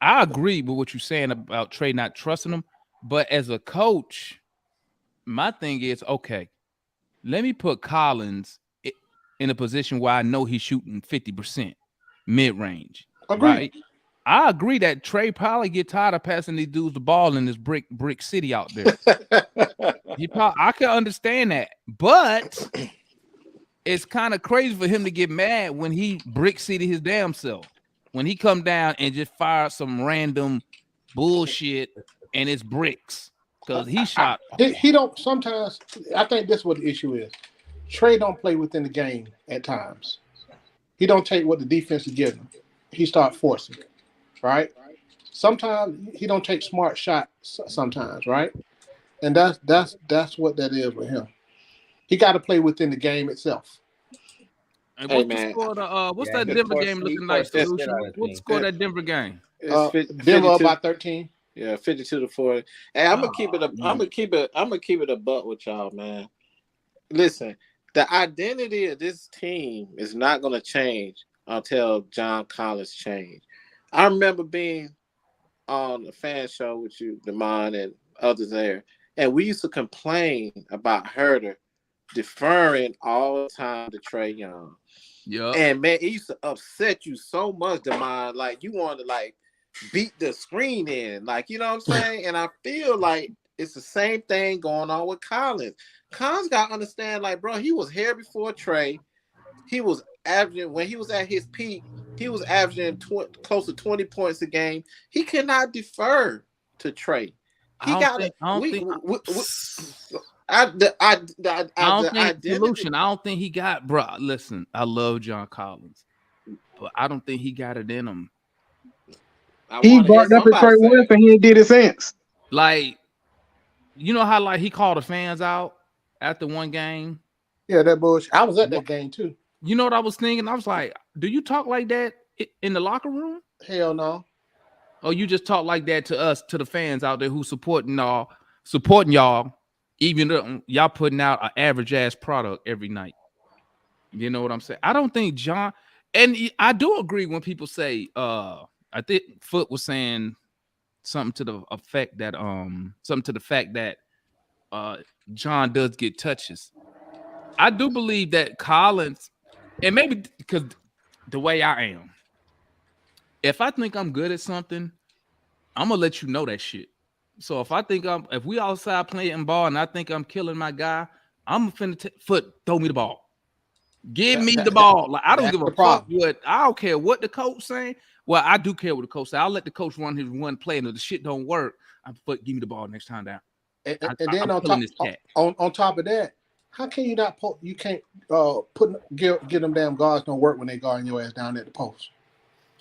I agree with what you're saying about Trey not trusting him. But as a coach, my thing is okay. Let me put Collins in a position where I know he's shooting 50% mid-range. Right? I agree that Trey probably get tired of passing these dudes the ball in this brick city out there. I can understand that, but it's kind of crazy for him to get mad when he brick city his damn self. When he come down and just fire some random bullshit and it's bricks because he shot. He don't. Sometimes I think that's what the issue is. Trey don't play within the game at times. He don't take what the defense is giving him. He start forcing it, right? Sometimes he don't take smart shots. Sometimes, right? And that's what that is with him. He got to play within the game itself. And what's the score? What's that Denver game looking like? Solution? What's the score of that Denver game? Denver up by 13. Yeah, 52-40. Hey, I'm gonna keep it. I'm gonna keep it a buck with y'all, man. Listen. The identity of this team is not going to change until John Collins change. I remember being on a fan show with you, Damon, and others there, and we used to complain about Herter deferring all the time to Trey Young. Yeah. And man, it used to upset you so much, Damon. Like you wanted to like beat the screen in, like you know what I'm saying. And I feel like it's the same thing going on with Collins. Collins got to understand, like, bro, he was here before Trey. He was averaging, when he was at his peak, he was averaging close to 20 points a game. He cannot defer to Trey. He got to. I don't think he got, bro. Listen, I love John Collins, but I don't think he got it in him. I He want to hear barked up at somebody Trey say Williams it. and he ain't did it since. Like, you know how like he called the fans out after one game? Yeah, that bullshit. I was at that game too. You know what I was thinking? I was like, do you talk like that in the locker room? Hell no. Or you just talk like that to us, to the fans out there who supporting y'all, even though y'all putting out an average ass product every night. You know what I'm saying? I don't think John, and I do agree when people say, I think Foot was saying something to the effect that John does get touches. I do believe that Collins, and maybe because the way I am, if I think I'm good at something, I'm gonna let you know that shit. So if we outside playing ball and I think I'm killing my guy, I'm finna Foot throw me the ball. Give me the ball. Like I don't That's give a the fuck problem. what. I don't care what the coach saying. Well, I do care what the coach say. I'll let the coach run his one play, and if the shit don't work, I'm Foot. Give me the ball next time down. And then I'm on killing top this cat. on top of that, how can you not you can't get them damn guards don't work when they guarding your ass down at the post?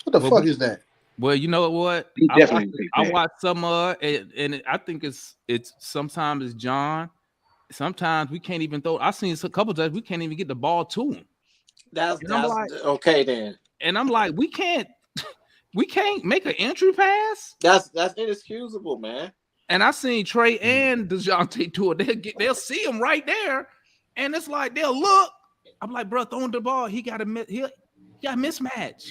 What the fuck is that? Well, you know what? He definitely I watched some and I think it's sometimes it's John. Sometimes we can't even throw. I've seen a couple times we can't even get the ball to him. That's And I'm like, okay then. and I'm like, we can't make an entry pass. That's inexcusable, man. And I seen Trey and DeJounte do it. They'll see him right there, and it's like they'll look. I'm like, bro, throwing the ball, he got a mismatch,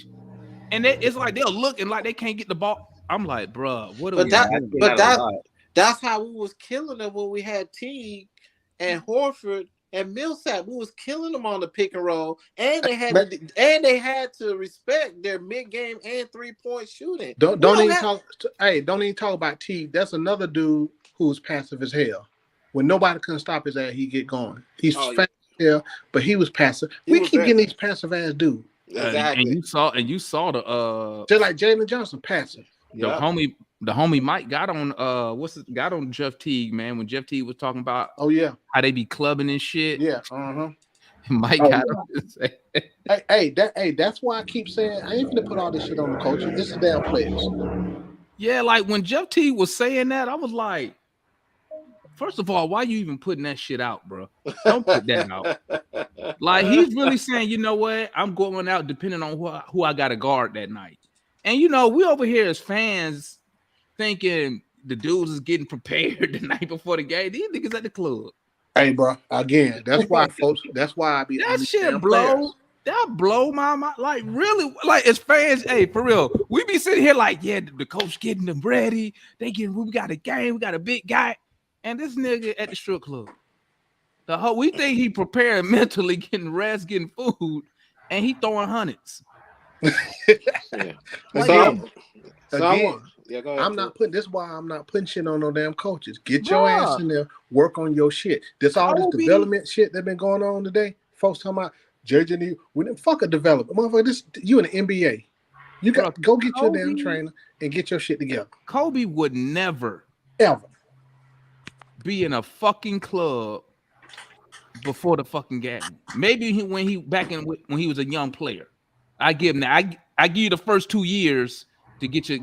and it's like they'll look and like they can't get the ball. I'm like, bro, what are we doing? That's how we was killing them when we had Teague and Horford and Millsap. We was killing them on the pick and roll, and they had to respect their mid game and 3-point shooting. Don't even talk about T. That's another dude who's passive as hell. When nobody couldn't stop his ass, he get going. He's fast as hell, but he was passive. We keep getting these passive ass dudes. Exactly. And you saw the just like Jalen Johnson, passive. The homie Mike got on got on Jeff Teague, man, when Jeff Teague was talking about how they be clubbing and shit. Yeah, Mike got on. That's why I keep saying I ain't gonna put all this shit on the coach. It's the damn players. Yeah, like when Jeff Teague was saying that, I was like, first of all, why you even putting that shit out, bro? Don't put that out. Like he's really saying, you know what? I'm going out depending on who I got to guard that night. And you know, we over here as fans thinking the dudes is getting prepared the night before the game. These niggas at the club. Hey, bro. Again, that's why, folks. That's why I be that shit blow. Players. That blow my mind. Like really, like as fans, hey, for real, we be sitting here like, yeah, the coach getting them ready. We got a game. We got a big guy, and this nigga at the strip club. We think he prepared mentally, getting rest, getting food, and he throwing hundreds. I'm not putting this. Why I'm not putting shit on no damn coaches. Get your ass in there, work on your shit. This development shit that been going on today. Folks talking about judging you. We didn't fuck a development, motherfucker. You in the NBA. You got go get your damn trainer and get your shit together. Kobe would never ever be in a fucking club before the fucking game. Maybe when he was a young player. I give him that. I give you the first 2 years to get your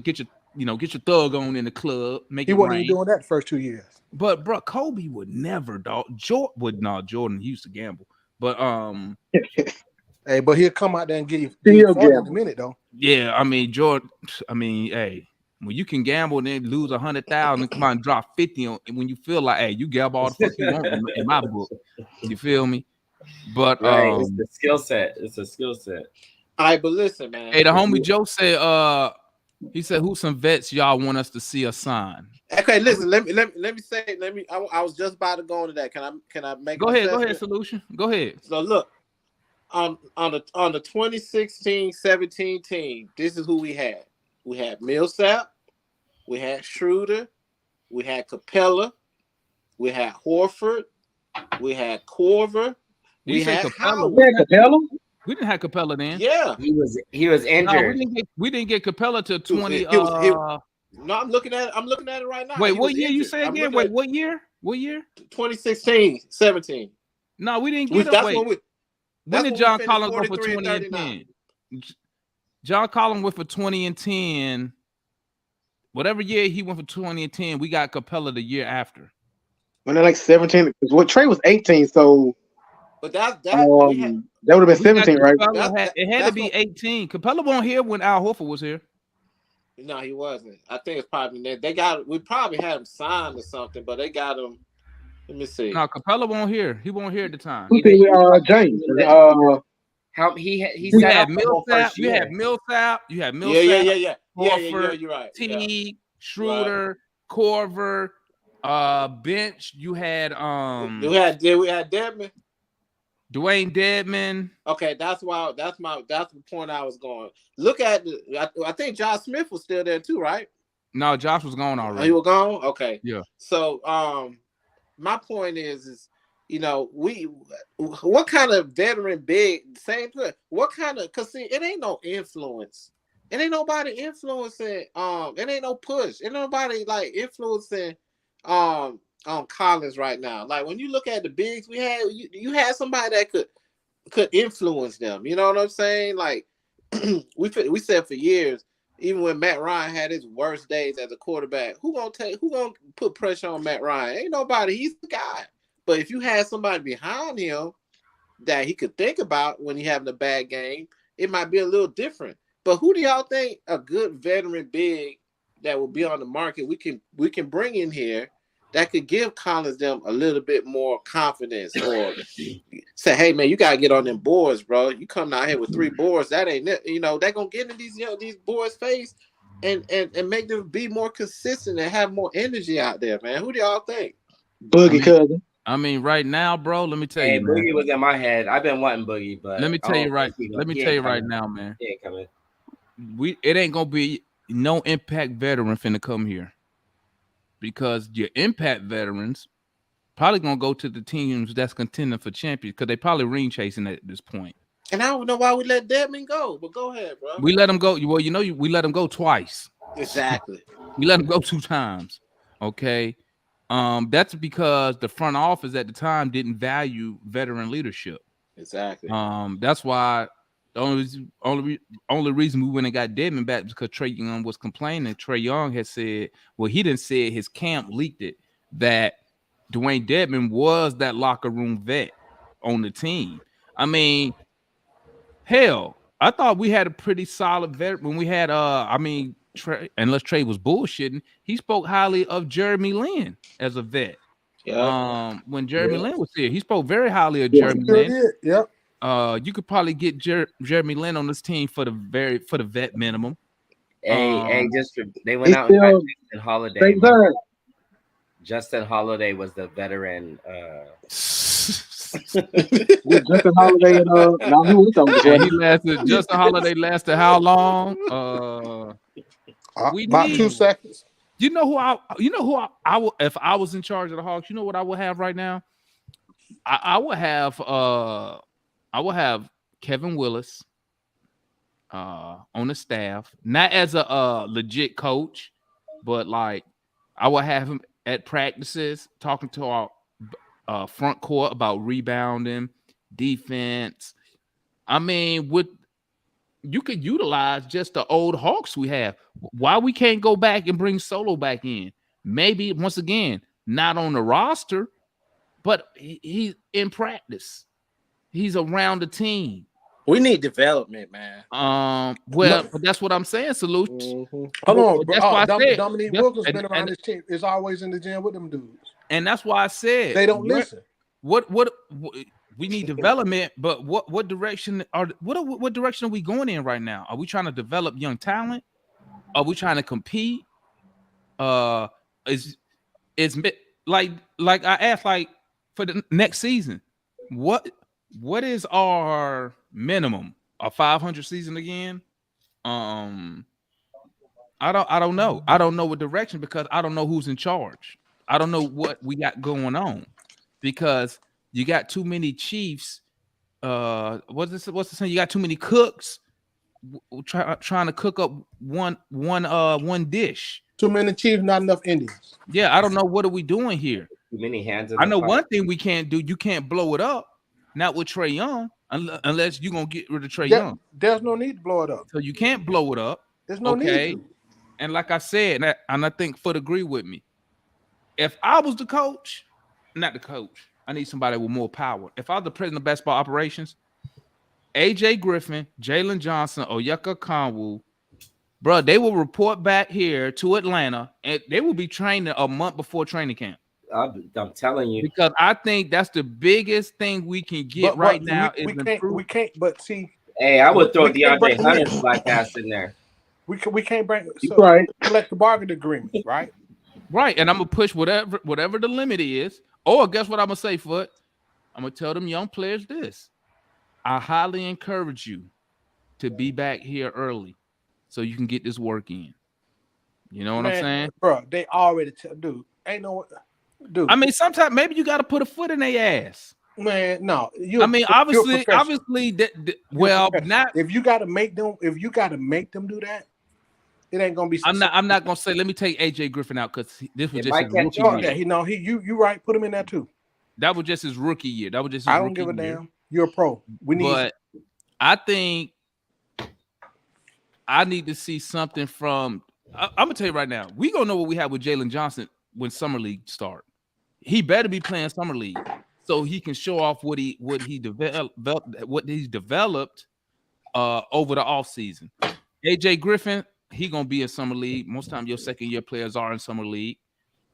thug on in the club. He wasn't even doing that the first 2 years. But bro, Kobe would never, dog. Jordan he used to gamble. But hey, but he'll come out there and give you 40 in a minute though. Yeah, I mean Jordan. I mean, hey, when you can gamble and then lose 100,000 and come out and drop 50 on, when you feel like, hey, you gamble all the fuck you want in my book. You feel me? But it's the skill set. It's a skill set. All right, but listen, man. Hey, the homie Joe said, he said, "Who's some vets y'all want us to see us sign?" Okay, listen. Let me say. I was just about to go into that. Can I make? Go ahead. Solution. Go ahead. So look, on the 2016-17 team, this is who we had. We had Millsap, we had Schroeder, we had Capella, we had Horford, we had Korver, we had Howard. Capella? We didn't have Capella then. Yeah, he was injured. No, we didn't get Capella till 20. No, I'm looking at it right now. Wait, what year you say again? Wait, what year? 2016-17. No, we didn't get him. When did John Collins go for 20 and 10? John Collins went for 20 and 10. Whatever year he went for 20 and 10, we got Capella the year after. When they're like 17, because what Trey was 18, so But that we had that would have been We got 17, right? Capella it had to that's be what. 18. Capella wasn't here when Al Horford was here. No, he wasn't. I think it's probably they got. We probably had him signed or something, but they got him. Let me see. No, Capella won't here. He won't here at the time. Who see James? How he You set had up the whole Millsap. first You year. had Millsap. You had Yeah. Millsap. Horford, you're right. Teague, Schroeder, Corver, bench. You had we had Dedman. Dwayne Dedman. Okay, that's the point I was going. Look at I think Josh Smith was still there too, right? No, Josh was gone Oh, already. he was gone. Okay. Yeah. So my point is what kind of veteran big same player? What kind of? Cause see, it ain't no influence. It ain't nobody influencing. It ain't no push. It ain't nobody like influencing. Collins right now. Like when you look at the bigs we had, you had somebody that could influence them. You know what I'm saying? Like we said for years, even when Matt Ryan had his worst days as a quarterback, who gonna put pressure on Matt Ryan? Ain't nobody. He's the guy. But if you had somebody behind him that he could think about when he having a bad game, it might be a little different. But who do y'all think a good veteran big that will be on the market we can bring in here that could give Collins them a little bit more confidence, or say, hey man, you gotta get on them boards, bro. You come out here with 3 boards, that ain't it. You know, they're gonna get in these boys' face and make them be more consistent and have more energy out there, man. Who do y'all think? Boogie cousin. I mean, right now, bro, let me tell Hey, you, man. Boogie was in my head. I've been wanting Boogie, but Let me tell you right now, man. He ain't coming. It ain't gonna be no impact veteran finna come here. Because your impact veterans probably gonna go to the teams that's contending for champions because they probably ring chasing at this point. And I don't know why we let Dedman go, but go ahead, bro. We let him go. Well, we let him go twice. Exactly. We let him go 2 times. Okay. That's because the front office at the time didn't value veteran leadership. Exactly. That's why the only reason we went and got Dedman back because Trae Young was complaining. Trae Young had said, well, he didn't say it, his camp leaked it, that Dwayne Dedman was that locker room vet on the team. I mean, hell, I thought we had a pretty solid vet when we had Trae, unless Trae was bullshitting, he spoke highly of Jeremy Lin as a vet. Yeah. When Jeremy Lin was here, he spoke very highly of Jeremy Lin. Yep. You could probably get Jeremy Lin on this team for the vet minimum. Hey, they went out and got Justin Holiday. Justin Holiday was the veteran. Justin Holiday and Justin Holiday lasted how long? About 2 seconds. You know who I will, if I was in charge of the Hawks, you know what I would have right now? I would have Kevin Willis on the staff, not as a legit coach, but like I would have him at practices talking to our front court about rebounding, defense. I mean, you could utilize just the old Hawks we have. Why we can't go back and bring Solo back in? Maybe once again, not on the roster, but he's in practice. He's around the team. We need development, man. But that's what I'm saying, Salute. Mm-hmm. Hold on, that's why I said Dominique Wilkins been around this team. Is always in the gym with them dudes. And that's why I said they don't listen. What we need development, but what direction what direction are we going in right now? Are we trying to develop young talent? Are we trying to compete? Is like I asked, like for the next season, what is our minimum? A 500 season again? I don't know. I don't know what direction because I don't know who's in charge. I don't know what we got going on because you got too many chiefs. What's the saying? You got too many cooks trying to cook up one dish. Too many chiefs, not enough Indians. Yeah, I don't know what are we doing here. Too many hands. I know one thing we can't do. You can't blow it up. Not with Trae Young. unless you're gonna get rid of Trey Young. There's no need to blow it up. So you can't blow it up. There's no need to. And like I said, and I think Foot agree with me. If I was the coach, not the coach, I need somebody with more power. If I was the president of basketball operations, AJ Griffin, Jalen Johnson, Oyeka Konwu, bro, they will report back here to Atlanta, and they will be training a month before training camp. I'm telling you, because I think that's the biggest thing we can get now. We can't. But see, hey, I would throw DeAndre Hunter's black ass in there. We can't bring right. collective bargaining agreement, right? Right, and I'm gonna push whatever the limit is. Or guess what I'm gonna say, Foot? I'm gonna tell them young players this. I highly encourage you to be back here early so you can get this work in. You know what I'm saying? Bro, they already dude. Ain't no dude. I mean, sometimes maybe you got to put a foot in their ass. Man, no. Obviously, well, not if you got to make them do that, it ain't gonna be. I'm not gonna say. Let me take AJ Griffin out because this was just his rookie year. You right. Put him in there too. That was just his rookie year. That was just. I don't give a damn. You're a pro. But I think I need to see something from. I'm gonna tell you right now. We gonna know what we have with Jalen Johnson when summer league start. He better be playing summer league so he can show off what he's developed over the offseason. AJ Griffin, he gonna be in summer league. Most time your second year players are in summer league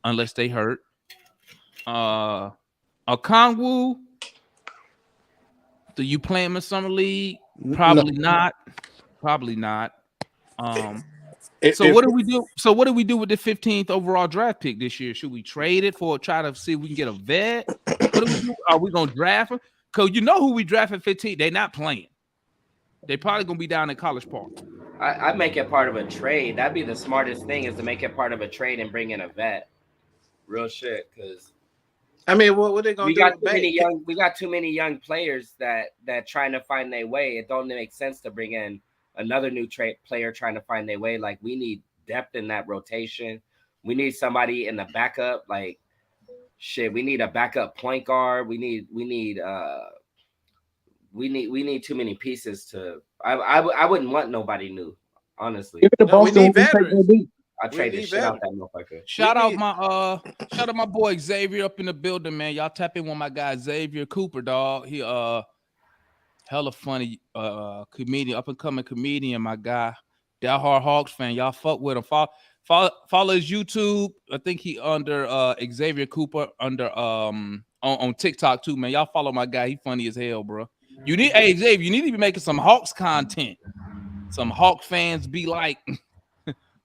unless they hurt. Okongwu, do you play him in summer league? Probably not. Probably not. So what do we do? So what do we do with the 15th overall draft pick this year? Should we trade it try to see if we can get a vet? What do we do? Are we gonna draft him? Because you know who we draft at 15. They're not playing. They probably gonna be down in College Park. I make it part of a trade. That'd be the smartest thing is to make it part of a trade and bring in a vet. Real shit, because I mean, what are they gonna do? We got too many young players that trying to find their way. It don't make sense to bring in another new player trying to find their way. Like, we need depth in that rotation. We need somebody in the backup. Like, shit, we need a backup point guard. We need too many pieces to. I wouldn't want nobody new, honestly. We need veterans. I trade the shit out that motherfucker. Shout out my boy Xavier up in the building, man. Y'all tap in with my guy Xavier Cooper, dog. He hella funny comedian, up and coming comedian, my guy. Diehard Hawks fan. Y'all fuck with him. Follow his YouTube. I think he under Xavier Cooper under on TikTok too, man. Y'all follow my guy. He funny as hell, bro. Xavier, you need to be making some Hawks content. Some Hawk fans be like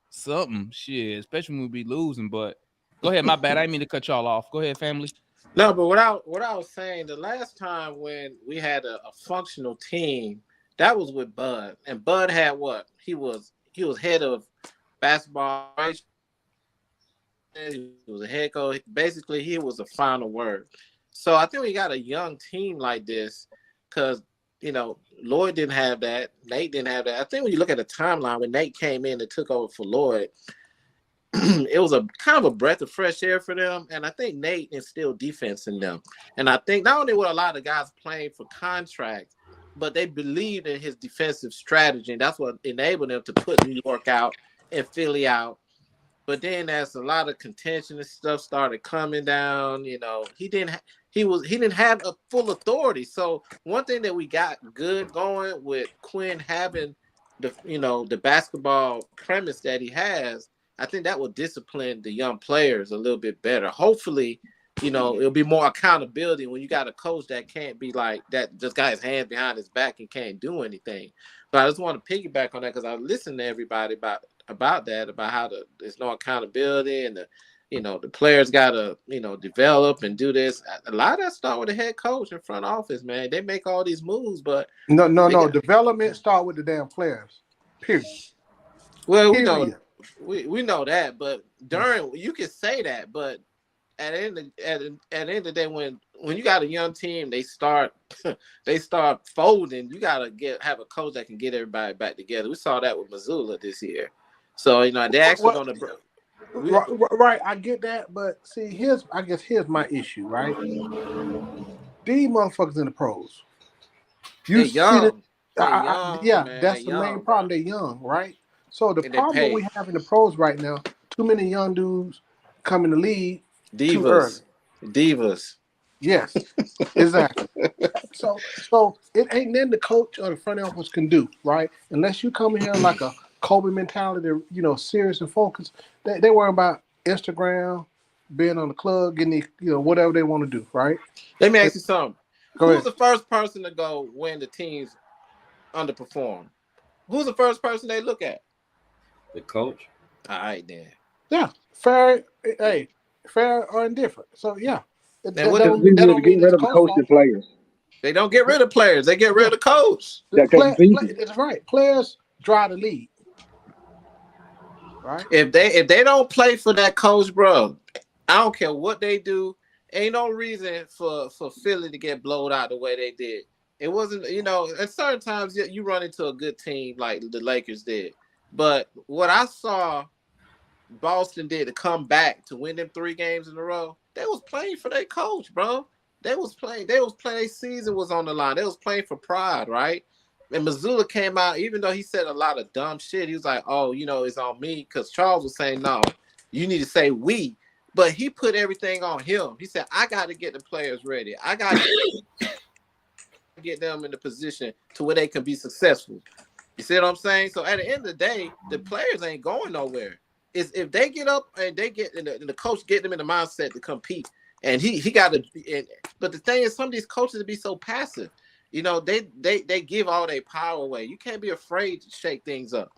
something shit, especially when we be losing. But go ahead, my bad. I didn't mean to cut y'all off. Go ahead, family. No, but what I was saying, the last time when we had a functional team, that was with Bud, and Bud had what? He was head of basketball. He was a head coach. Basically, he was the final word. So I think we got a young team like this because Lloyd didn't have that. Nate didn't have that. I think when you look at the timeline when Nate came in and took over for Lloyd, it was a kind of a breath of fresh air for them. And I think Nate instilled defense in them. And I think not only were a lot of guys playing for contract, but they believed in his defensive strategy. And that's what enabled them to put New York out and Philly out. But then as a lot of contention and stuff started coming down, he didn't have a full authority. So one thing that we got good going with Quinn having the basketball premise that he has, I think that will discipline the young players a little bit better. Hopefully, it'll be more accountability when you got a coach that can't be like that, just got his hands behind his back and can't do anything. But I just want to piggyback on that because I listened to everybody about how there's no accountability and the players got to, develop and do this. A lot of that start with the head coach and front office, man. They make all these moves, but no. Development start with the damn players. Period. Well, we know that, but you can say that, but at the end of the day, when you got a young team, they start folding. You gotta have a coach that can get everybody back together. We saw that with Missoula this year. So they're actually going to. Right, I get that, but see, here's my issue, right? These motherfuckers in the pros, You They see that? young. They young, Yeah, man. They that's the main young, bro. problem. They're young, right? So the And they problem what pay we have in the pros right now, too many young dudes come in the league too early. divas. Divas. Yes, exactly. So it ain't nothing the coach or the front office can do, right? Unless you come in here like a Kobe mentality, serious and focused. They worry about Instagram, being on the club, getting whatever they want to do, right? Let me It- ask you something. Go Who's ahead. the first person to go when the teams underperform? Who's the first person they look at? The coach. All right, then. Yeah, fair. Hey, fair or indifferent. So yeah, And that what It's don't that easier to don't get mean rid it's of a coach coach than fault. players. They don't get rid of players. They get rid yeah. of the coach. The That's play, easy. it's right. Players drive the lead, right? If they don't play for that coach, bro, I don't care what they do. Ain't no reason for Philly to get blowed out the way they did. It wasn't, at certain times you run into a good team like the Lakers did. But what I saw Boston did to come back to win them 3 games in a row, they was playing for their coach, bro. They was playing, their season was on the line. They was playing for pride, right? And Missoula came out, even though he said a lot of dumb shit, he was like, oh, it's on me. Because Charles was saying, no, you need to say we. But he put everything on him. He said, I got to get the players ready. I got to get them in the position to where they can be successful. You see what I'm saying? So at the end of the day, the players ain't going nowhere. Is if they get up and they get and the coach get them in the mindset to compete, and he got to. But the thing is, some of these coaches be so passive. They give all their power away. You can't be afraid to shake things up.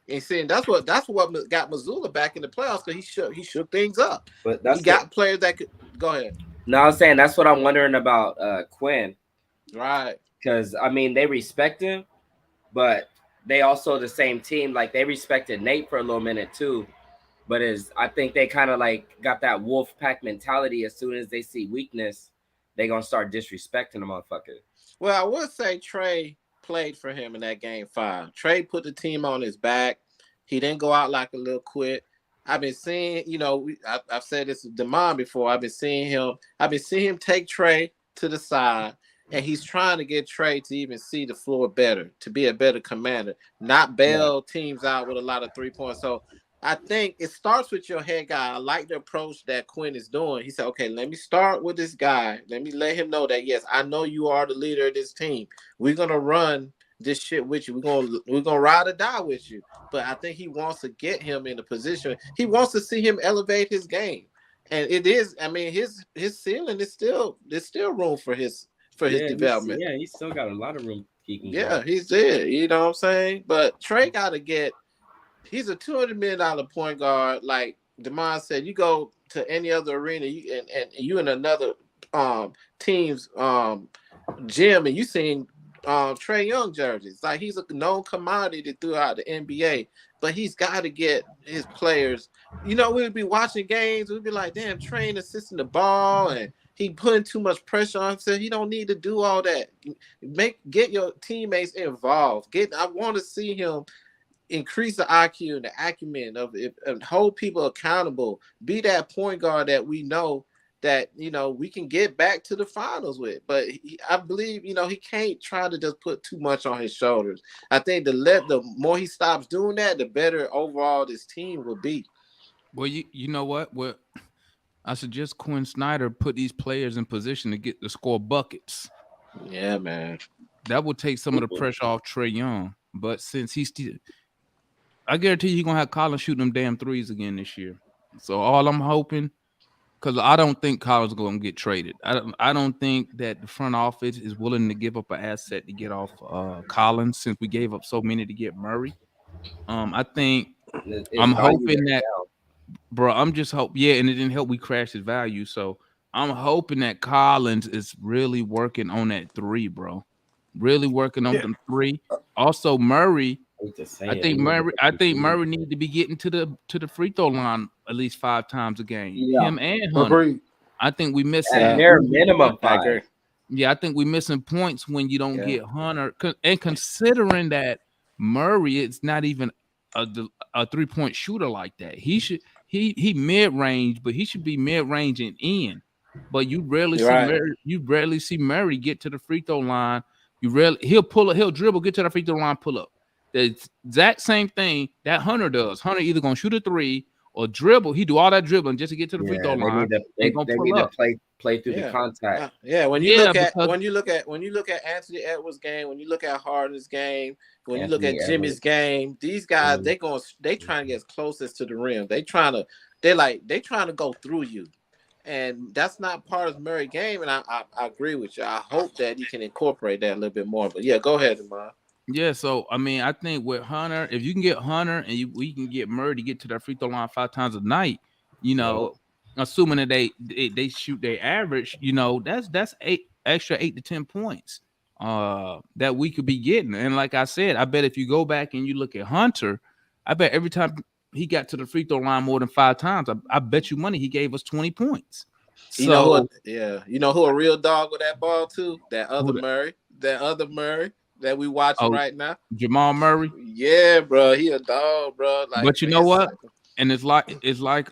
And seeing that's what got Missoula back in the playoffs because he shook things up. But He that's the got players that could go ahead. no. I'm saying that's what I'm wondering about Quinn, Right. because I mean they respect him, but they also the same team. Like they respected Nate for a little minute too, but I think they kind of like got that wolf pack mentality. As soon as they see weakness, they gonna start disrespecting the motherfucker. Well, I would say Trey played for him in that game 5. Trey put the team on his back. He didn't go out like a little quit. I've been seeing, I've said this to Demond before. I've been seeing him. I've been seeing him take Trey to the side, and he's trying to get Trey to even see the floor better, to be a better commander, not Yeah. bail teams out with a lot of 3 points. So I think it starts with your head guy. I like the approach that Quinn is doing. He said, okay, let me start with this guy. Let me let him know that, yes, I know you are the leader of this team. We're going to run this shit with you. We're gonna ride or die with you. But I think he wants to get him in a position. He wants to see him elevate his game. And it is, I mean, his ceiling is still there's still room for his development. He's still got a lot of room he can Yeah, grow. he's there. You know what I'm saying? But Trey gotta get he's a $200 million point guard. Like Demond said, you go to any other arena, and you in another team's gym, and you seen Trey Young jerseys. Like he's a known commodity throughout the NBA, but he's got to get his players. We'd be watching games, we'd be like, damn, Trey assisting the ball, and he putting too much pressure on himself. He don't need to do all that. Get your teammates involved. I want to see him increase the IQ and the acumen of it, and hold people accountable. Be that point guard that we know that we can get back to the finals with. But I believe he can't try to just put too much on his shoulders. I think the more he stops doing that, the better overall this team will be. Well, you know what? Well, I suggest Quinn Snyder put these players in position to get to score buckets. Yeah, man. That would take some of the pressure off Trey Young. But since he's still, I guarantee he's gonna have Collins shooting them damn threes again this year. So all I'm hoping, because I don't think Collins is gonna get traded. I don't think that the front office is willing to give up an asset to get off Collins since we gave up so many to get Murray. I think His I'm value hoping went that, bro. I'm just hope, yeah, and it didn't help. We crashed his value, so I'm hoping that Collins is really working on that three, bro. Really working on Yeah. them three. Also, Murray. I hate to say I it. think Murray. I think Murray need to be getting to the free throw line at least 5 times a game. Yeah, Him and Hunter. Agreed. I think we At missing. Yeah, bare minimum I 5. agree. Yeah, I think we missing points when you don't Yeah, get Hunter. And considering that Murray is not even a 3-point shooter like that, he mid range, but he should be mid range and in. But you're right. You rarely see Murray get to the free throw line He'll dribble, get to the free throw line, pull up. The exact same thing that Hunter does. Hunter either gonna shoot a three or dribble. He do all that dribbling just to get to the free throw Yeah, they line need to and gonna they pull need to up. play through the Yeah. contact. Yeah, when you Yeah, look at because Anthony Edwards' game, when you look at Harden's game, when you look Anthony at Jimmy's Edwards. game, these guys they trying to get as closest to the rim. They trying to go through you, and that's not part of Murray's game. And I agree with you. I hope that he can incorporate that a little bit more. But yeah, go ahead, Amar. yeah, so I mean, I think with Hunter, if you can get Hunter and we can get Murray to get to that free throw line 5 times a night, assuming that they shoot their average, that's extra 8 to 10 points that we could be getting. And like I said, I bet if you go back and you look at Hunter, I bet every time he got to the free throw line more than 5 times, I bet you money he gave us 20 points. You know who a real dog with that ball too? That other Murray that we watching right now, Jamal Murray. Yeah, bro, he a dog, bro. Like, but you know what? And it's like,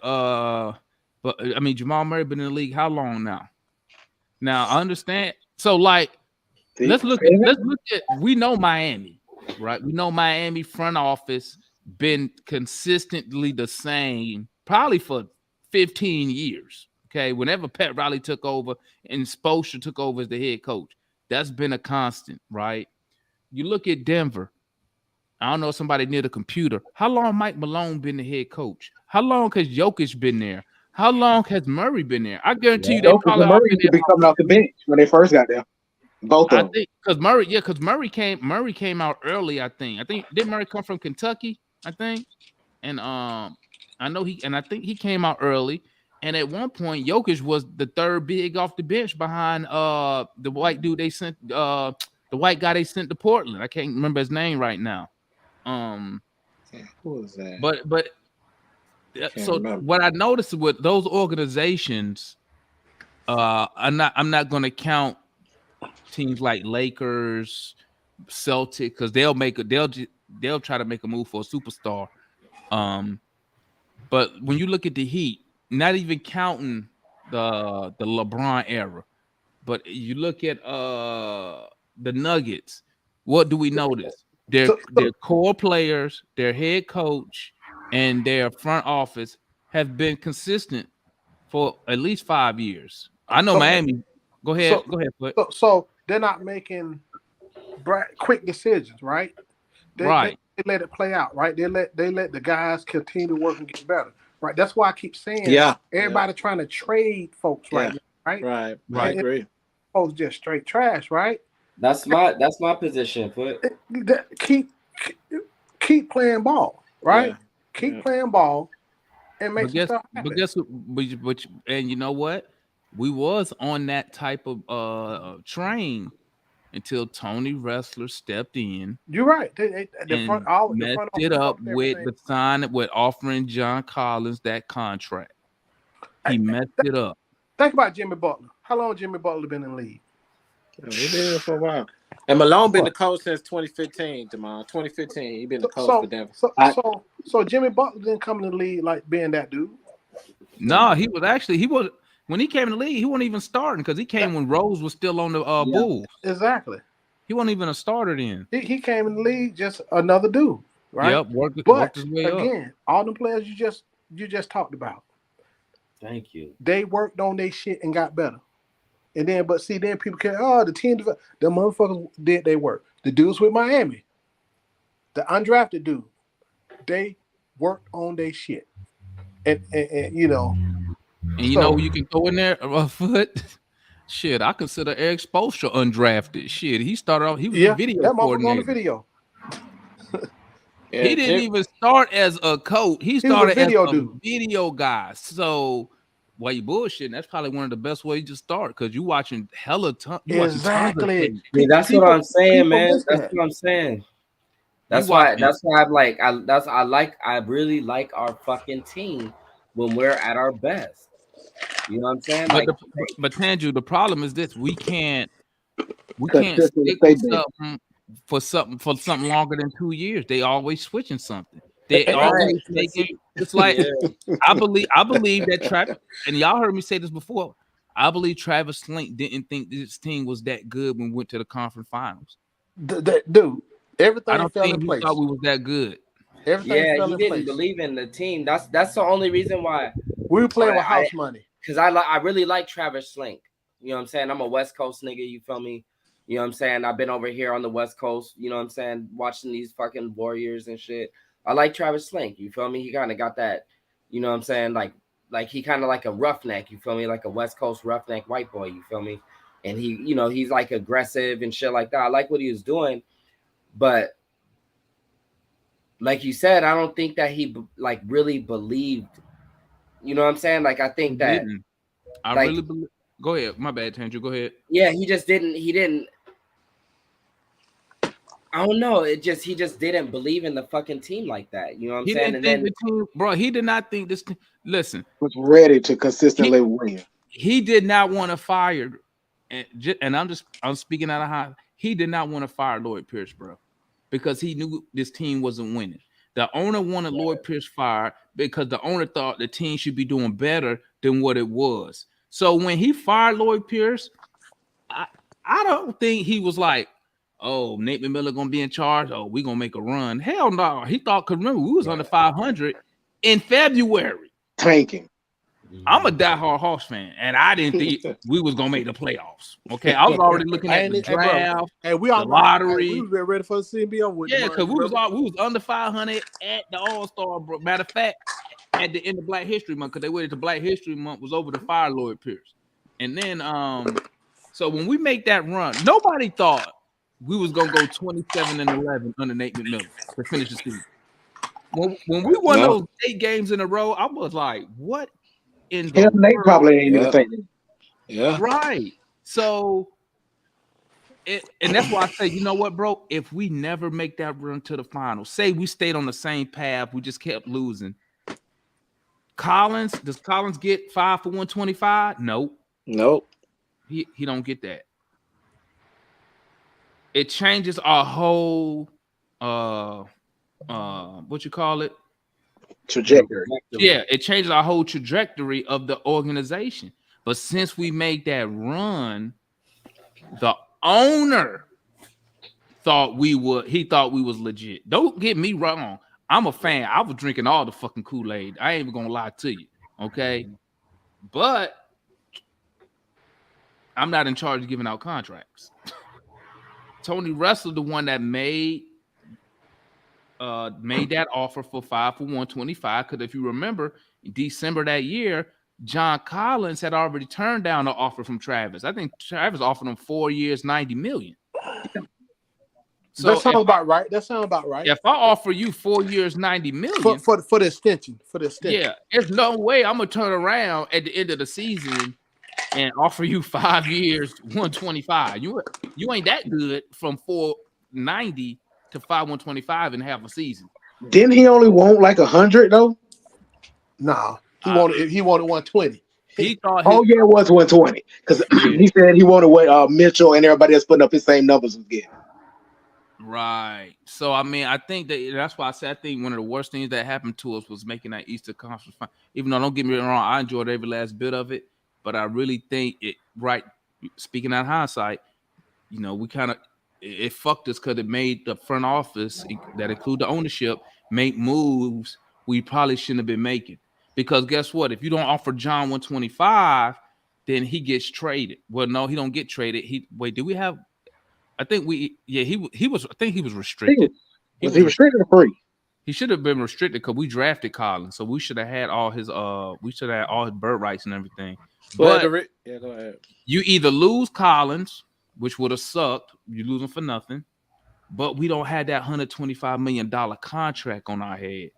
but I mean, Jamal Murray been in the league how long now? Now I understand. So like, let's look at. We know Miami, right? We know Miami front office been consistently the same, probably for 15 years. Okay, whenever Pat Riley took over and Spoelstra took over as the head coach, that's been a constant, right? You look at Denver. I don't know if somebody near the computer. How long Mike Malone been the head coach? How long has Jokic been there? How long has Murray been there? I guarantee you they probably Murray used to be coming off the bench when they first got there. Both of them. Because Murray came out early. I think did Murray come from Kentucky? I think, and I think he came out early. And at one point, Jokic was the third big off the bench behind the white dude they sent, the white guy they sent to Portland. I can't remember his name right now. Who was that? But so what I noticed with those organizations, I'm not going to count teams like Lakers, Celtic, because they'll try to make a move for a superstar. But when you look at the Heat, not even counting the LeBron era, but you look at the Nuggets, what do we notice? Their core players, their head coach, and their front office have been consistent for at least 5 years. I know Miami. Go ahead. So they're not making quick decisions, right? They let it play out, right? They let the guys continue to work and get better, right? That's why I keep saying, everybody trying to trade folks right now, right? I agree. Folks just straight trash, right? That's my position. But keep playing ball, right? Keep playing ball and make stuff happen. But guess what? And you know what? We was on that type of train until Tony Wrestler stepped in. You're right. Messed it up with offering John Collins that contract. He messed it up. Think about Jimmy Butler. How long Jimmy Butler been in the league? He been here for a while. And Malone been the coach since 2015, Jamal. 2015, he been the coach for Denver. So Jimmy Butler didn't come in the league like being that dude. No, he was when he came in the league, he wasn't even starting because he came when Rose was still on the Bulls. Exactly. He wasn't even a starter then. He came in the league just another dude, right? Yep, worked his way again, all the players you just talked about. Thank you. They worked on their shit and got better. And then, then people care. Oh, the team, the motherfuckers did their work. The dudes with Miami, the undrafted dude, they worked on their shit, and you know. And you know you can throw in there a foot. Shit, I consider Eric Spoelstra undrafted. Shit, he started off. He was a video coordinator. On the video. He didn't even start as a coach. He started as a video guy. So. While you bullshitting, that's probably one of the best ways to start because you watching hella ton. Exactly. That's what I'm saying, man. That's what I'm saying. That's why I really like our fucking team when we're at our best. You know what I'm saying? But Tanju, the problem is this: we can't stick with something for something longer than 2 years. They always switching something. They always making. It's like I believe that trap, and y'all heard me say this before. I believe Travis Slink didn't think this team was that good when we went to the conference finals. Dude, I everything don't fell in think he thought place. we was that good. Everything Yeah, fell he in didn't place. believe in the team. That's the only reason why. We were playing with I house money. because I really like Travis Slink. You know what I'm saying? I'm a West Coast nigga. You feel me? You know what I'm saying? I've been over here on the West Coast. You know what I'm saying? Watching these fucking Warriors and shit. I like Travis Slink. You feel me? He kind of got that. You know what I'm saying? Like he kind of like a roughneck. You feel me? Like a West Coast roughneck white boy. You feel me? And he, you know, he's like aggressive and shit like that. I like what he was doing, but like you said, I don't think that he like really believed. You know what I'm saying? Like I He think that didn't. I like really believe. Go ahead. My bad, Tanju. Go ahead. yeah, he just didn't. He didn't. I don't know. He just didn't believe in the fucking team like that. You know what I'm He saying? didn't And think then the team, bro. He did not think this. Listen, Was ready to he consistently win. he did not want to fire, and I'm speaking out of high. He did not want to fire Lloyd Pierce, bro, because he knew this team wasn't winning. The owner wanted Lloyd Pierce fired because the owner thought the team should be doing better than what it was. So when he fired Lloyd Pierce, I, I don't think he was like, oh, Nate McMillan gonna be in charge. Oh, we gonna make a run. Hell no. He thought, cause remember, we was under 500 in February. Tanking. I'm a diehard Hawks fan, and I didn't think we was gonna make the playoffs. Okay, I was already looking at the Hey, bro. draft, Hey, we the already. Hey, we lottery. was ready for the CBO with the Yeah, money. because we was under 500 at the All-Star. Matter of fact, at the end of Black History Month, because they waited to Black History Month was over to fire Lloyd Pierce. And then so when we make that run, nobody thought we was gonna go 27-11 under Nate McMillan to finish the season. When we won No. those 8 games in a row, I was like, what in the Hell, Nate world? probably ain't even Yeah. think that. Yeah. Right. So and that's why I say, you know what, bro? If we never make that run to the finals, say we stayed on the same path, we just kept losing. Does Collins get 5 for 125? Nope. Nope. He don't get that. It changes our whole what you call it? Trajectory. Yeah, it changes our whole trajectory of the organization. But since we made that run, the owner he thought we was legit. Don't get me wrong. I'm a fan. I was drinking all the fucking Kool-Aid. I ain't even gonna lie to you. Okay. But I'm not in charge of giving out contracts. Tony Russell, the one that made that offer for 5 for 125. Because if you remember, in December that year, John Collins had already turned down an offer from Travis. I think Travis offered him 4 years, $90 million. So that sounds about right. That sounds about right. If I offer you 4 years, $90 million for the extension. For the extension. Yeah, there's no way I'm gonna turn around at the end of the season and offer you 5 years, 125. You ain't that good from 490 to 125 in half a season. Didn't he only want like 100 though? Nah, he wanted 120. He thought Oh yeah, it was 120 because he said he wanted what Mitchell and everybody else putting up his same numbers was getting. Right. So I mean, I think that's why I said I think one of the worst things that happened to us was making that Easter Conference final. Even though, don't get me wrong, I enjoyed every last bit of it, but I really think it. Right. Speaking out of hindsight, you know, we kind of it fucked us because it made the front office that include the ownership make moves we probably shouldn't have been making. Because guess what? If you don't offer John 125, then he gets traded. Well, no, he don't get traded. Did we have? I think he was. I think he was restricted. Was he restricted or free? He should have been restricted because we drafted Collins, so we should have had all his bird rights and everything. But go ahead. You either lose Collins, which would have sucked. You lose him for nothing. But we don't have that $125 million contract on our head,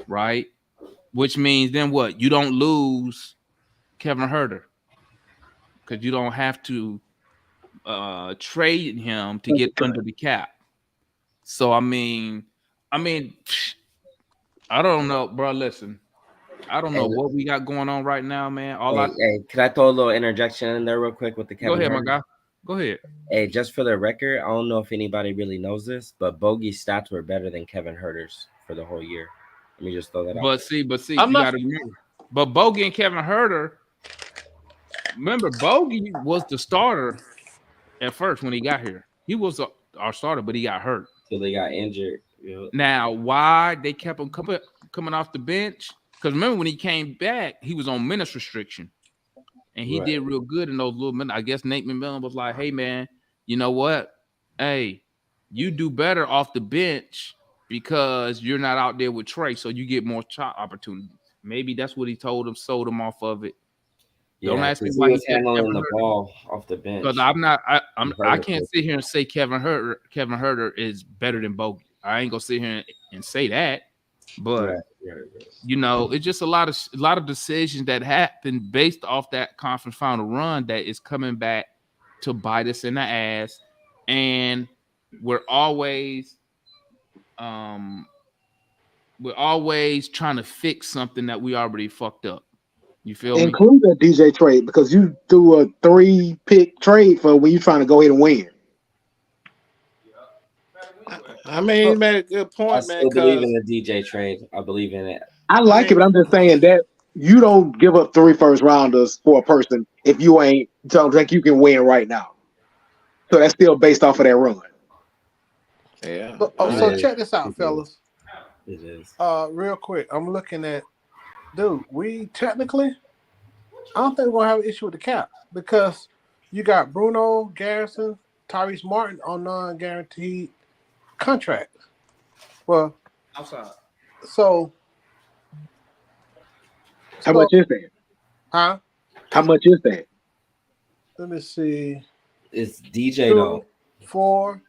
right? Which means then what? You don't lose Kevin Huerter because you don't have to trade him to get under the cap. So I mean, I don't know, bro. Listen, I don't know what we got going on right now, man. Can I throw a little interjection in there real quick with the Kevin? Go ahead, my guy. Go ahead. Hey, just for the record, I don't know if anybody really knows this, but Bogey's stats were better than Kevin Huerter's for the whole year. Let me just throw that out. But see, you gotta remember. But Bogey and Kevin Huerter, remember Bogey was the starter at first when he got here. He was our starter, but he got hurt. Till they got injured. Yeah. Now, why they kept him coming off the bench? Because remember when he came back, he was on minutes restriction, and he did real good in those little minutes. I guess Nate McMillan was like, "Hey, man, you know what? Hey, you do better off the bench because you're not out there with Trey, so you get more shot opportunities." Maybe that's what he told him, sold him off of it. Don't ask me because why he he was kept handling Kevin the Herter. ball off the bench. Because I Herter can't was- sit here and say Kevin Herter is better than Bogey. I ain't gonna sit here and say that, but Right. you know, it's just a lot of decisions that happen based off that conference final run that is coming back to bite us in the ass, and we're always trying to fix something that we already fucked up. You feel me? Include that DJ trade because you threw a 3-pick trade for when you're trying to go ahead and win. I mean, he made a good I point, man. still believe Because in the DJ trade. I believe in it. I like it, but I'm just saying that you don't give up 3 first rounders for a person if you ain't don't think you can win right now. So that's still based off of that run. yeah. So check this out, fellas. It is. Real quick, I'm looking at, dude. We technically, I don't think we're gonna have an issue with the cap because you got Bruno, Garrison, Tyrese Martin on non-guaranteed contracts. Well, Outside. so How much is that? Huh? How much is that? Let me see. It's DJ 2, though. 4,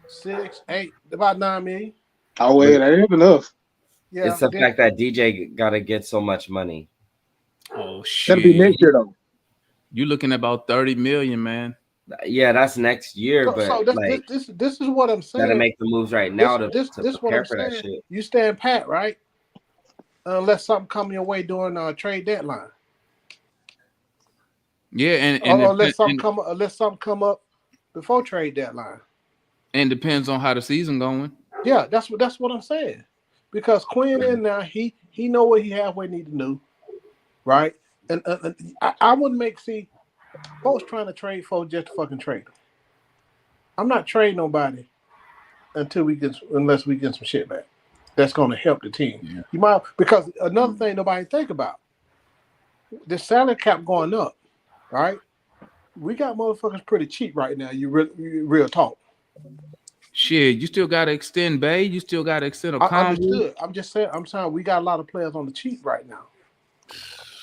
6, 8, about 9 million. Oh, well, that is enough. Yeah, It's the fact that DJ got to get so much money. Oh shit! That'll be next year though. You're looking at about 30 million, man. Yeah, that's next year, So but like this is what I'm saying. gotta make the moves right now This to what prepare I'm for that saying. shit. You stand pat, right? Unless something come your way during trade deadline. Yeah, and unless something come up before trade deadline. And depends on how the season going. Yeah, that's what I'm saying. Because Quinn in there, he know what he halfway need to do, right? And I wouldn't see folks trying to trade folks just to fucking trade them. I'm not trading nobody unless we get some shit back. That's going to help the team. Yeah. You might because another thing nobody think about the salary cap going up, right? We got motherfuckers pretty cheap right now. You real talk. Shit, you still got to extend Bay. You still got to extend a I understood. I'm just saying. I'm saying we got a lot of players on the cheap right now,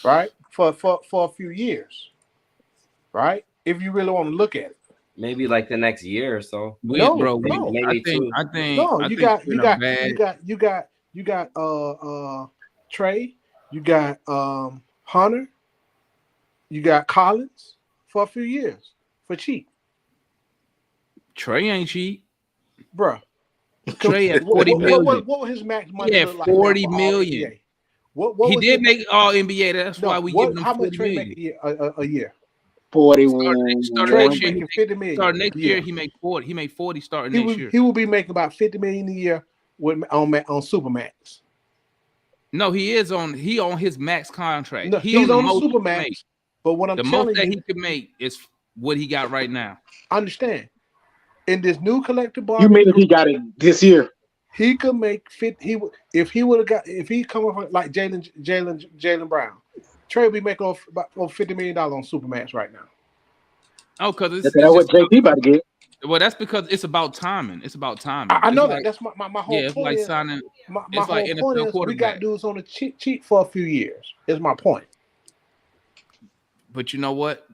right? For a few years, right? If you really want to look at it, Maybe like the next year or so. No. I think you got Trey, you got Hunter, you got Collins for a few years for cheap. Trey ain't cheap. Bruh. Trey at 40 million. What was his max money? Yeah, look like 40 now for million. All-NBA? What He was did make all NBA. That's why we giving him how 40 much Trey million. make a year? 41. Trey making 50 million. Start next year, he make 40. He made 40 starting next year. He will be making about 50 million a year on Supermax. No, he on his max contract. No, he's on the Supermax. But what I'm telling you, the most that he could make is what he got right now. Understand? In this new collective You bargaining, mean if he got it this year? he could make 50. If he come up like Jaylen Brown, Trey would be making about over $50 million on Supermax right now. Oh, because That's what JT about to get. Well, that's because it's about timing. It's about timing. I know that. That's my whole point. It's like signing. My it's whole like point NFL is quarterback. we got dudes on the cheap for a few years. Is my point. But you know what?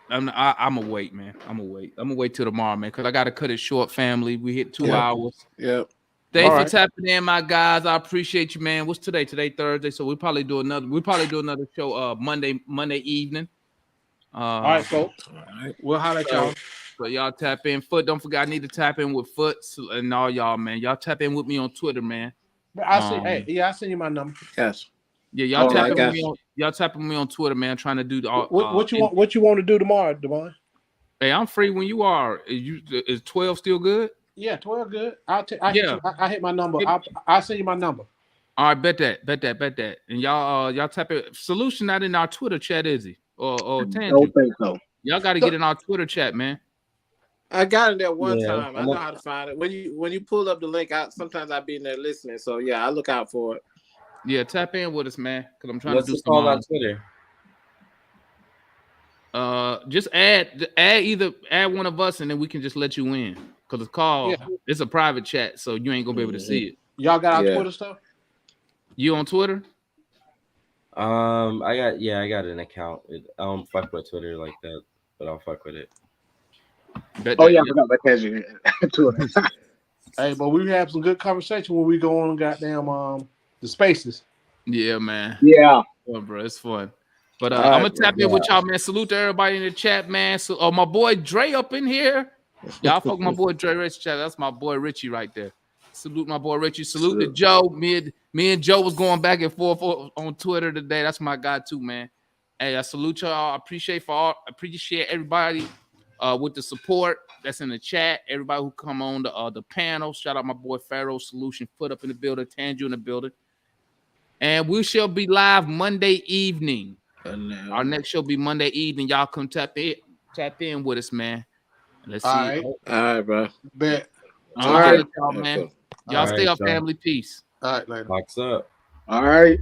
I'm gonna wait, man. I'm gonna wait till tomorrow, man, because I gotta cut it short. Family, we hit 2 hours. Yep. Thanks for tapping in, my guys. I appreciate you, man. What's today? Today Thursday, so we'll probably do another show Monday evening. All right, folks. All right. We'll holler at y'all. So y'all tap in. Foot, don't forget I need to tap in with Foot and all y'all, man. Y'all tap in with me on Twitter, man. I send you my number. Yes. Yeah, y'all tapping with me on y'all tapping me on Twitter, man. Trying to do the what you want to do tomorrow, Devon? Hey, I'm free when you are. Is 12 still good? Yeah, 12 good. I hit my number. I'll send you my number. All right, bet that. And y'all type it. Solution not in our Twitter chat, is he? Or Don't Tangent? think so. Y'all got to get in our Twitter chat, man. I got it there one Yeah, time. I know how to find it. When you pull up the link, sometimes I be in there listening. So yeah, I look out for it. Yeah, tap in with us, man. Cause I'm trying What's to do it called on some. Twitter? Just add one of us, and then we can just let you in. Cause it's called. Yeah. It's a private chat, so you ain't gonna be able to see it. Y'all got our Yeah. Twitter stuff? You on Twitter? I got an account. I don't fuck with Twitter like that, but I'll fuck with it. Bet Oh that, yeah, I forgot about Tangent. Twitter. Hey, but we have some good conversation when we go on goddamn the spaces. Yeah, man. Yeah. Fun, bro. It's fun. But All I'm right, gonna tap bro. in with y'all, man. Salute to everybody in the chat, man. So, my boy Dre up in here. Y'all fuck my boy Dre Rich chat. That's my boy Richie right there. Salute my boy Richie. Salute to Joe. Me and Joe was going back and forth on Twitter today. That's my guy too, man. Hey, I salute y'all. I appreciate everybody with the support that's in the chat. Everybody who come on the panel. Shout out my boy Pharaoh Solution. Foot up in the building. Tanju in the building. And we shall be live Monday evening. Our next show be Monday evening. Y'all come tap in with us, man. Let's see. All right, bro. Bet. All right, y'all, That's man. cool. Y'all All stay right, up, y'all. family. Peace. All right, later. Box up. All right.